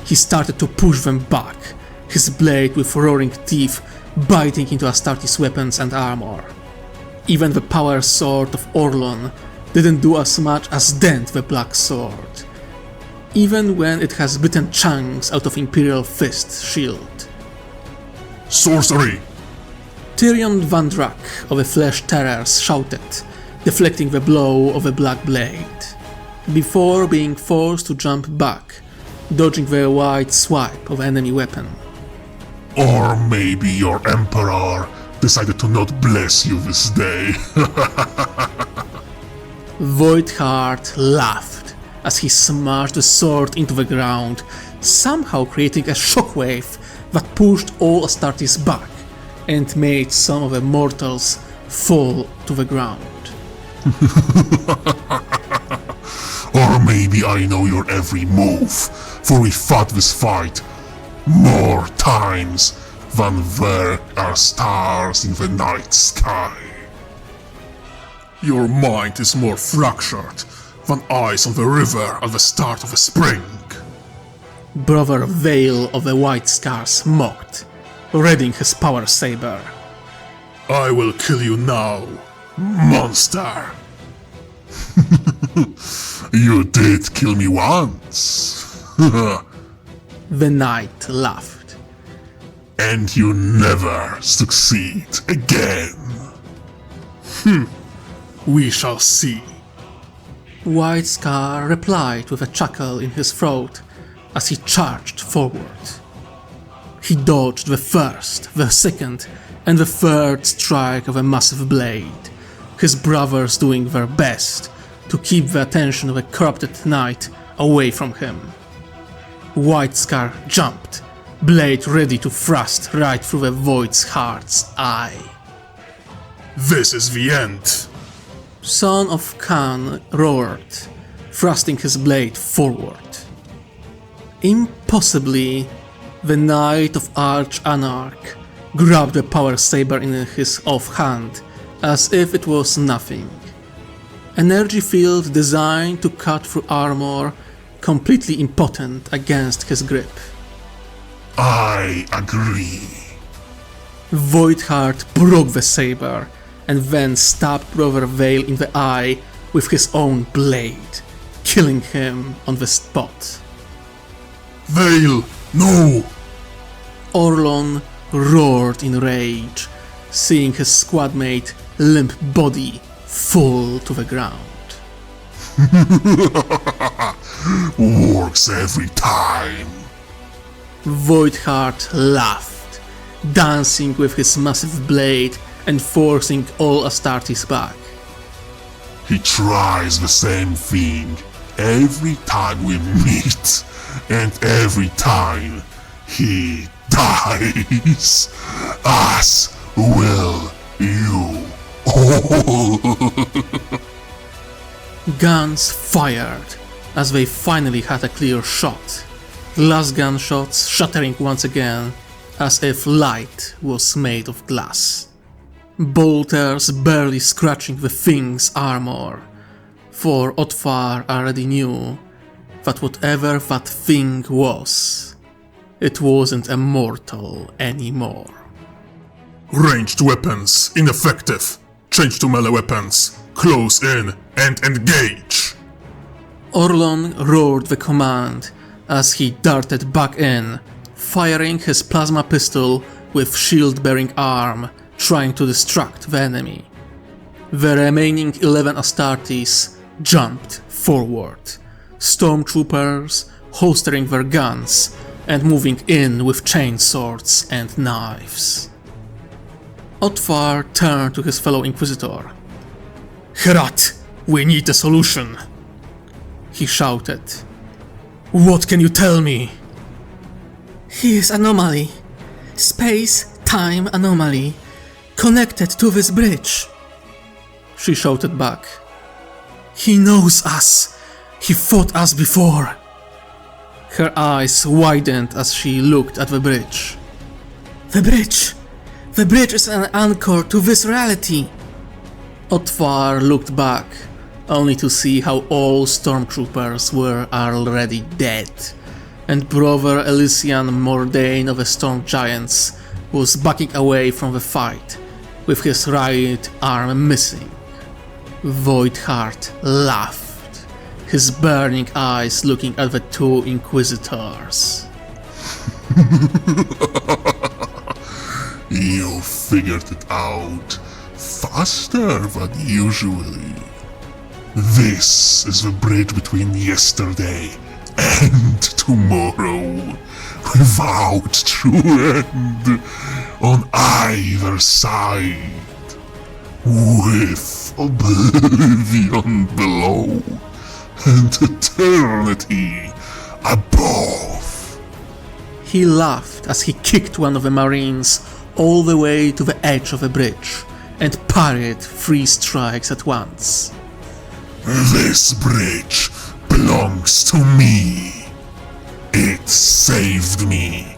A: He started to push them back, his blade with roaring teeth biting into Astartes' weapons and armor. Even the power sword of Orlon didn't do as much as dent the black sword, even when it has bitten chunks out of Imperial Fist's shield.
B: Sorcery!
A: Tyrion Van Drak of the Flesh Terrors shouted, deflecting the blow of a black blade, before being forced to jump back, dodging the wide swipe of enemy weapon.
B: Or maybe your Emperor decided to not bless you this day.
A: Voidheart laughed as he smashed the sword into the ground, somehow creating a shockwave that pushed all Astartes back and made some of the mortals fall to the ground.
B: Or maybe I know your every move, for we fought this fight more times than there are stars in the night sky. Your mind is more fractured than ice on the river at the start of the spring.
A: Brother Vale of the White Scars mocked, readying his power saber.
B: I will kill you now, monster! You did kill me once.
A: The knight laughed.
B: And you never succeed again.
A: We shall see. White Scar replied with a chuckle in his throat as he charged forward. He dodged the first, the second, and the third strike of a massive blade, his brothers doing their best to keep the attention of a corrupted knight away from him. White Scar jumped, blade ready to thrust right through the Void's heart's eye.
B: This is the end.
A: Son of Khan roared, thrusting his blade forward. Impossibly, the Knight of Arch-Anarch grabbed the power saber in his offhand as if it was nothing. Energy field designed to cut through armor, completely impotent against his grip.
B: I agree.
A: Voidheart broke the saber and then stabbed Brother Vale in the eye with his own blade, killing him on the spot.
B: Vale, no!
A: Orlon roared in rage, seeing his squadmate limp body fall to the ground.
B: Works every time.
A: Voidheart laughed, dancing with his massive blade and forcing all Astartes back.
B: He tries the same thing every time we meet, and every time he dies, as will you all.
A: Guns fired as they finally had a clear shot, glass gunshots shattering once again as if light was made of glass. Bolters barely scratching the thing's armor, for Otfar already knew that whatever that thing was, it wasn't a mortal anymore.
B: Ranged weapons ineffective. Change to melee weapons. Close in and engage.
A: Orlon roared the command as he darted back in, firing his plasma pistol with shield-bearing arm, trying to distract the enemy. The remaining 11 Astartes jumped forward, stormtroopers holstering their guns and moving in with chainswords and knives. Otfar turned to his fellow Inquisitor. "Herat, we need a solution," he shouted. "What can you tell me?"
C: He is anomaly. Space-time anomaly. Connected to this bridge.
A: She shouted back. He knows us! He fought us before! Her eyes widened as she looked at the bridge.
C: The bridge! The bridge is an anchor to this reality!
A: Otvar looked back, only to see how all stormtroopers were already dead, and Brother Elysian Mordain of the Storm Giants was backing away from the fight, with his right arm missing. Voidheart laughed, his burning eyes looking at the two Inquisitors.
B: You figured it out faster than usually. This is the bridge between yesterday and tomorrow, without true end on either side, with oblivion below and eternity above.
A: He laughed as he kicked one of the Marines all the way to the edge of the bridge and parried 3 strikes at once.
B: This bridge belongs to me. It saved me.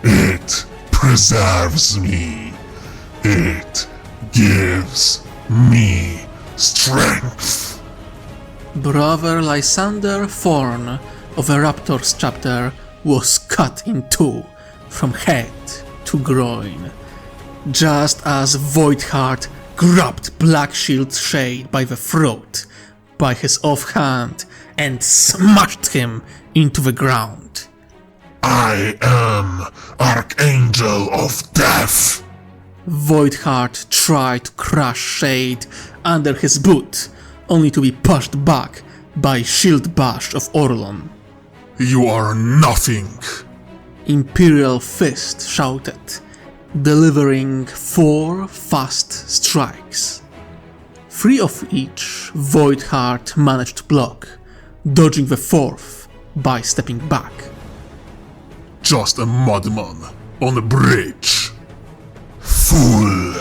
B: It preserves me. It gives me strength.
A: Brother Lysander Thorn of the Raptors chapter was cut in two from head to groin, just as Voidheart grabbed Black Shield's Shade by the throat by his offhand and smashed him into the ground.
B: I am Archangel of Death.
A: Voidheart tried to crush Shade under his boot, only to be pushed back by Shield Bash of Orlon.
B: You are nothing.
A: Imperial Fist shouted, delivering 4 fast strikes. 3 of each Voidheart managed to block, dodging the 4th by stepping back.
B: Just a madman on a bridge. Fool!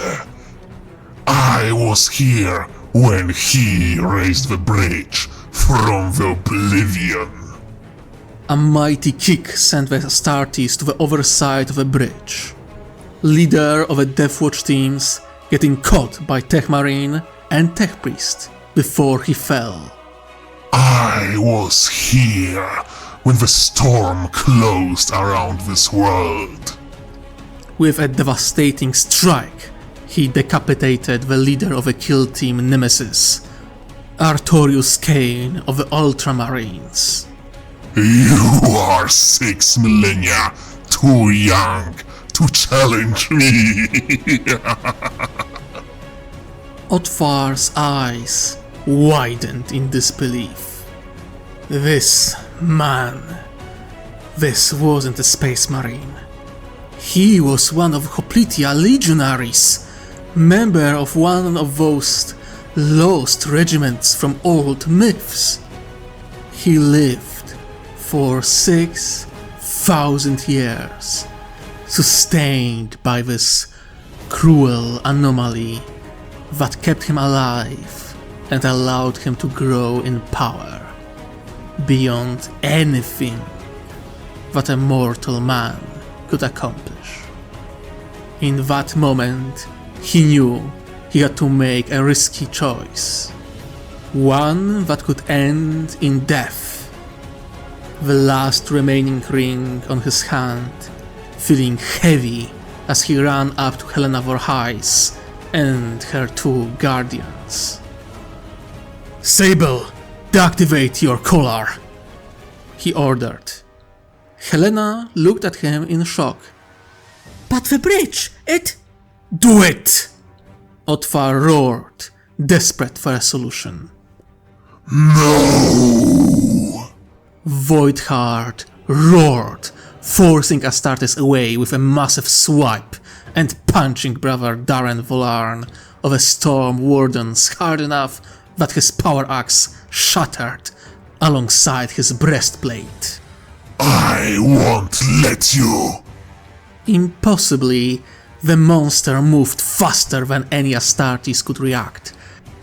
B: I was here when he raised the bridge from the oblivion.
A: A mighty kick sent the Astartes to the other side of the bridge. Leader of the Deathwatch teams getting caught by Tech Marine and Tech Priest before he fell.
B: I was here when the storm closed around this world.
A: With a devastating strike, he decapitated the leader of the kill team Nemesis, Artorius Kane of the Ultramarines.
B: You are 6 millennia too young to challenge me.
A: Otvar's eyes widened in disbelief. This man, this wasn't a space marine. He was one of Hoplitia legionaries, member of one of those lost regiments from old myths. He lived for 6,000 years, sustained by this cruel anomaly that kept him alive and allowed him to grow in power beyond anything that a mortal man could accomplish. In that moment, he knew he had to make a risky choice, one that could end in death. The last remaining ring on his hand feeling heavy as he ran up to Helena Vorhais and her 2 guardians. "Sable, deactivate your collar," he ordered. Helena looked at him in shock.
C: But the bridge, it...
A: "Do it!" Otvar roared, desperate for a solution.
B: No!
A: Voidheart roared, forcing Astartes away with a massive swipe and punching brother Darren Volarn of the Storm Wardens hard enough that his power axe shattered alongside his breastplate.
B: I won't let you!
A: Impossibly, the monster moved faster than any Astartes could react,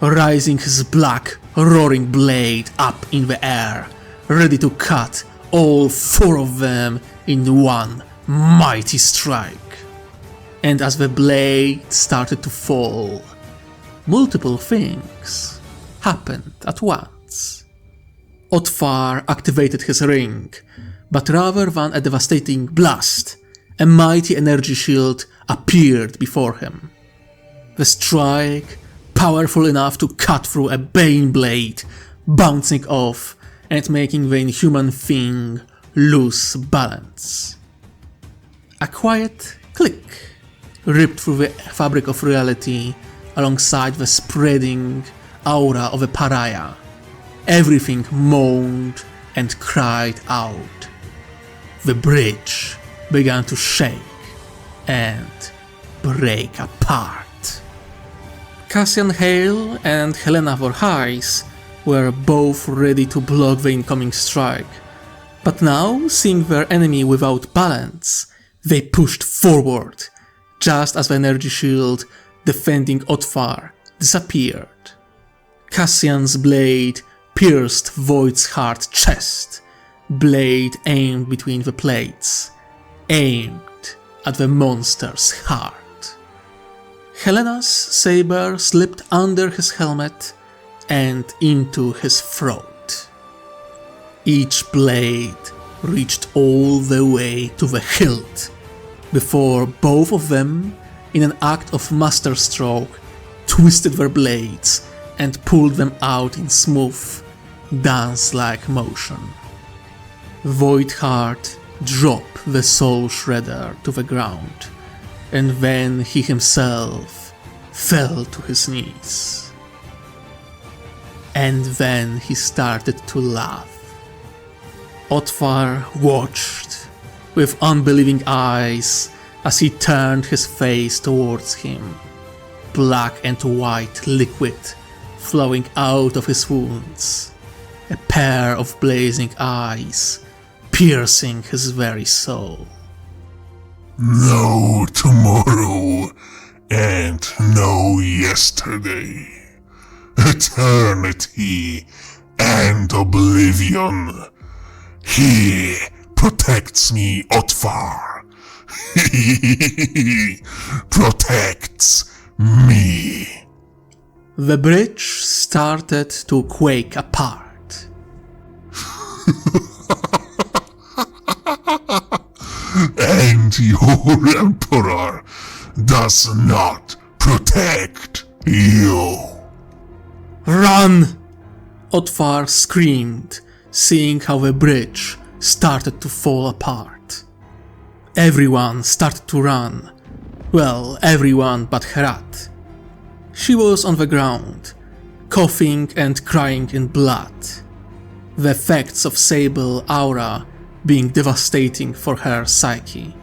A: raising his black, roaring blade up in the air, ready to cut all 4 of them in one mighty strike. And as the blade started to fall, multiple things happened at once. Otfar activated his ring, but rather than a devastating blast, a mighty energy shield appeared before him. The strike, powerful enough to cut through a bane blade, bouncing off and making the inhuman thing lose balance. A quiet click ripped through the fabric of reality alongside the spreading aura of a pariah. Everything moaned and cried out. The bridge began to shake and break apart. Cassian Hale and Helena Voorhees were both ready to block the incoming strike, but now, seeing their enemy without balance, they pushed forward, just as the energy shield defending Otfar disappeared. Cassian's blade pierced Void's hard chest, blade aimed between the plates, aimed at the monster's heart. Helena's saber slipped under his helmet and into his throat. Each blade reached all the way to the hilt, before both of them, in an act of masterstroke, twisted their blades and pulled them out in smooth, dance-like motion. Voidheart dropped the soul shredder to the ground, and then he himself fell to his knees. And then he started to laugh. Otfar watched with unbelieving eyes as he turned his face towards him, black and white liquid flowing out of his wounds, a pair of blazing eyes piercing his very soul.
B: No tomorrow and no yesterday. Eternity and oblivion. He protects me, Otfar. He protects me.
A: The bridge started to quake apart.
B: And your Emperor does not protect you.
A: Run! Otfar screamed, seeing how the bridge started to fall apart. Everyone started to run. Well, everyone but Herat. She was on the ground, coughing and crying in blood. The effects of Sable aura being devastating for her psyche.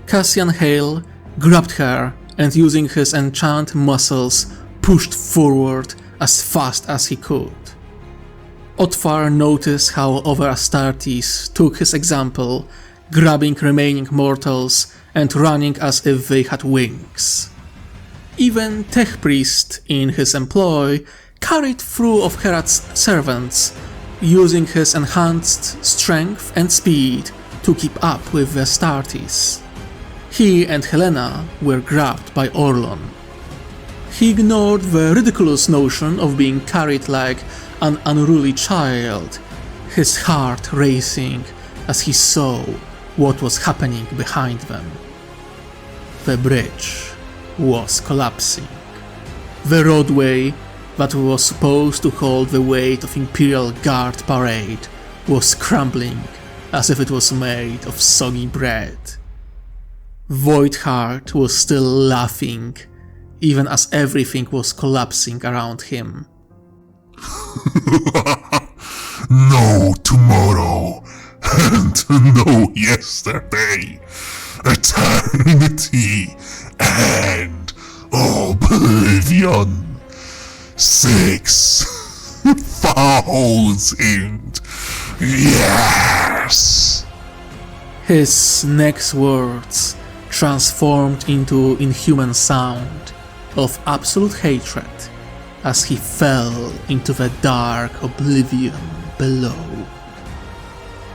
A: Cassian Hale grabbed her and using his enchant muscles pushed forward as fast as he could. Otfar noticed how other Astartes took his example, grabbing remaining mortals and running as if they had wings. Even Tech Priest in his employ carried through of Herat's servants, using his enhanced strength and speed to keep up with the Astartes. He and Helena were grabbed by Orlon. He ignored the ridiculous notion of being carried like an unruly child, his heart racing as he saw what was happening behind them. The bridge was collapsing. The roadway that was supposed to hold the weight of Imperial Guard parade was crumbling as if it was made of soggy bread. Voidheart was still laughing, even as everything was collapsing around him.
B: No tomorrow and no yesterday. Eternity and oblivion. 6,000 years.
A: His next words transformed into inhuman sound of absolute hatred as he fell into the dark oblivion below.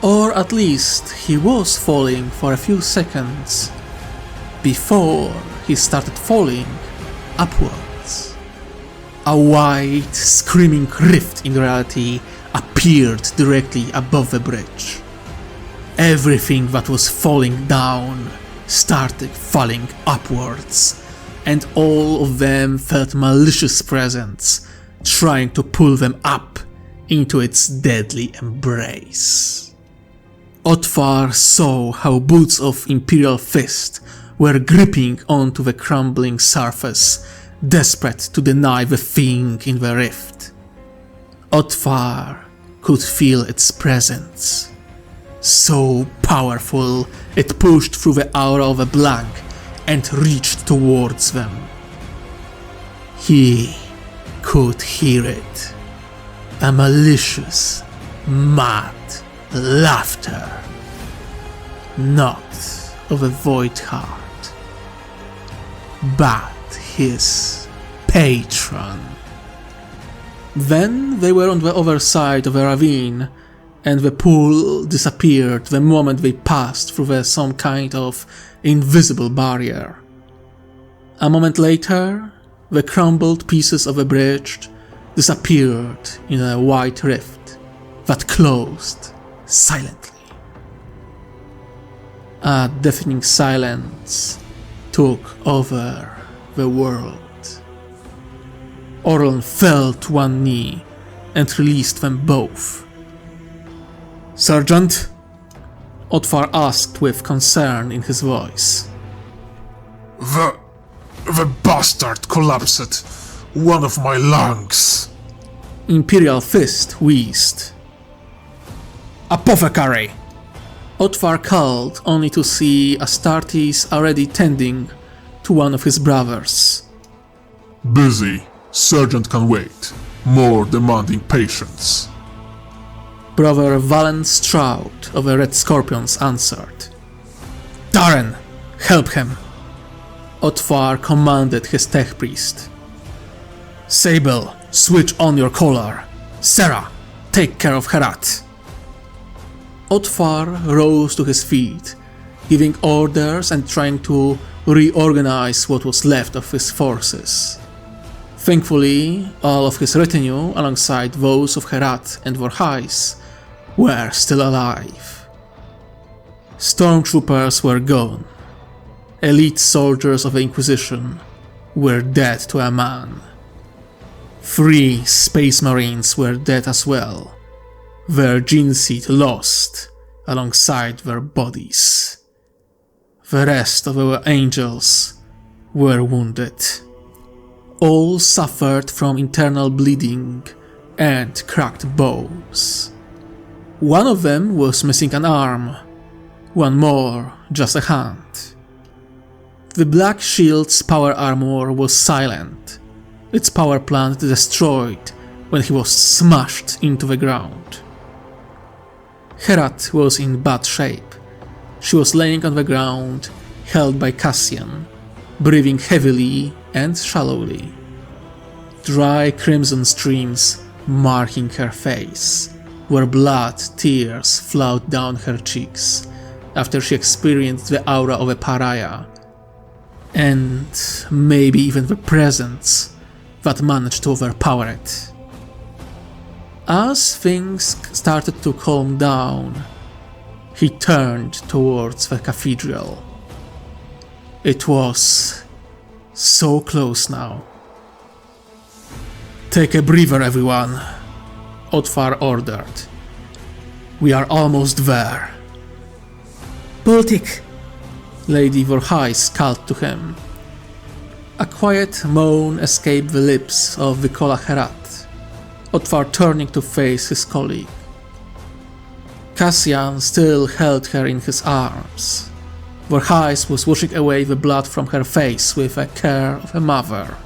A: Or at least he was falling for a few seconds before he started falling upwards. A wide, screaming rift in reality appeared directly above the bridge. Everything that was falling down started falling upwards, and all of them felt malicious presence trying to pull them up into its deadly embrace. Otvar saw how boots of Imperial Fist were gripping onto the crumbling surface, desperate to deny the thing in the rift. Otvar could feel its presence. So powerful, it pushed through the aura of a blank and reached towards them. He could hear it. A malicious, mad laughter. Not of a void heart, but his patron. Then they were on the other side of a ravine, and the pool disappeared the moment they passed through some kind of invisible barrier. A moment later, the crumbled pieces of the bridge disappeared in a wide rift that closed silently. A deafening silence took over the world. Orlon fell to one knee and released them both. "Sergeant?" Otvar asked with concern in his voice.
B: The bastard collapsed. One of my lungs.
A: Imperial Fist wheezed. "Apothecary!" Otvar called only to see Astartes already tending to one of his brothers.
B: Busy. Sergeant can wait. More demanding patients.
A: Brother Valen Stroud of the Red Scorpions answered. "Darren, help him!" Otvar commanded his tech priest. "Sable, switch on your collar. Sarah, take care of Herat." Otvar rose to his feet, giving orders and trying to reorganize what was left of his forces. Thankfully, all of his retinue, alongside those of Herat and Vorhais, were still alive. Stormtroopers were gone. Elite soldiers of the Inquisition were dead to a man. 3 Space Marines were dead as well, their gene seed lost alongside their bodies. The rest of our angels were wounded. All suffered from internal bleeding and cracked bones. One of them was missing an arm, one more just a hand. The Black Shield's power armor was silent, its power plant destroyed when he was smashed into the ground. Herat was in bad shape. She was laying on the ground, held by Cassian, breathing heavily and shallowly. Dry crimson streams marking her face, where blood tears flowed down her cheeks after she experienced the aura of a pariah, and maybe even the presence that managed to overpower it. As things started to calm down, he turned towards the cathedral. It was so close now. "Take a breather, everyone," Otvar ordered. "We are almost there."
C: "Baltic!"
A: Lady Vorhais called to him. A quiet moan escaped the lips of Vikola Herat, Otvar turning to face his colleague. Cassian still held her in his arms. Vorhais was washing away the blood from her face with the care of a mother.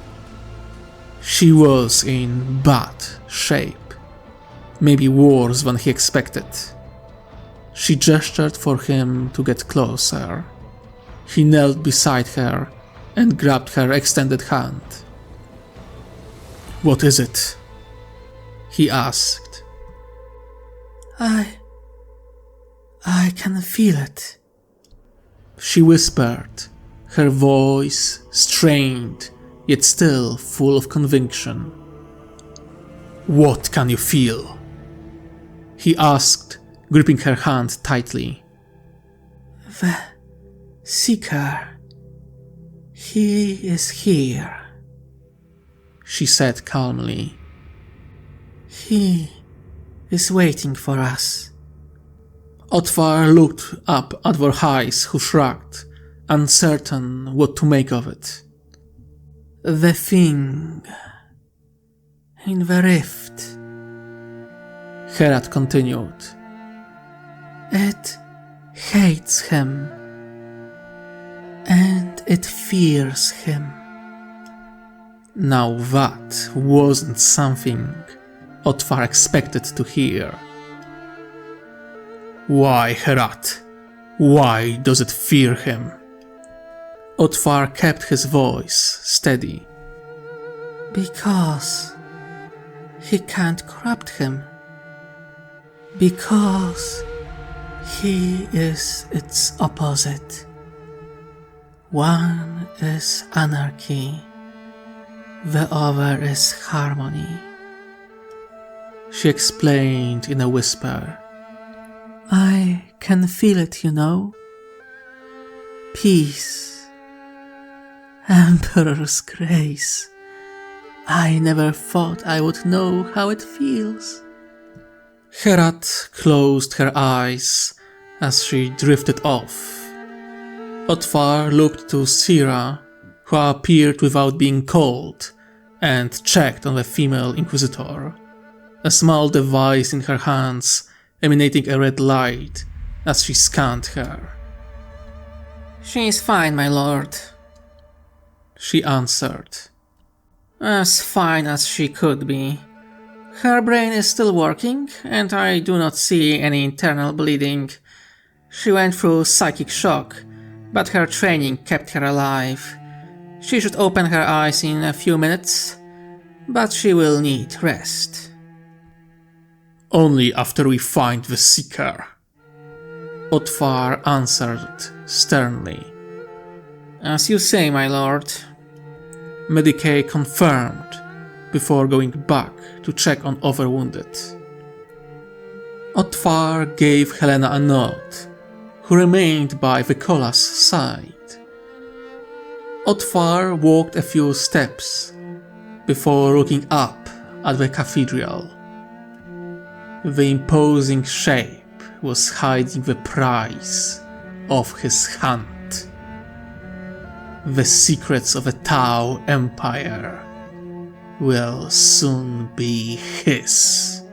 A: She was in bad shape, maybe worse than he expected. She gestured for him to get closer. He knelt beside her and grabbed her extended hand. What is it? He asked.
C: I can feel it.
A: She whispered, her voice strained, yet still full of conviction. What can you feel? He asked, gripping her hand tightly.
C: The Seeker. He is here,
A: she said calmly.
C: He is waiting for us.
A: Otvar looked up at Vorhais, who shrugged, uncertain what to make of it.
C: The thing in the rift,
A: Herat continued.
C: It hates him, and it fears him.
A: Now that wasn't something Otvar expected to hear. Why, Herat? Why does it fear him? Otvar kept his voice steady.
C: Because he can't corrupt him. Because he is its opposite. One is anarchy, the other is harmony.
A: She explained in a whisper.
C: I can feel it, you know. Peace. Emperor's grace. I never thought I would know how it feels.
A: Herat closed her eyes as she drifted off. Otvar looked to Sira, who appeared without being called, and checked on the female Inquisitor, a small device in her hands emanating a red light as she scanned her.
D: She is fine, my lord.
A: She answered.
D: As fine as she could be. Her brain is still working, and I do not see any internal bleeding. She went through psychic shock, but her training kept her alive. She should open her eyes in a few minutes, but she will need rest.
A: Only after we find the Seeker, Otvar answered sternly.
D: As you say, my lord.
A: Medicae confirmed before going back to check on other wounded. Otvar gave Helena a nod, who remained by Vicola's side. Otvar walked a few steps before looking up at the cathedral. The imposing shape was hiding the prize of his hunt. The secrets of the Tau Empire will soon be his.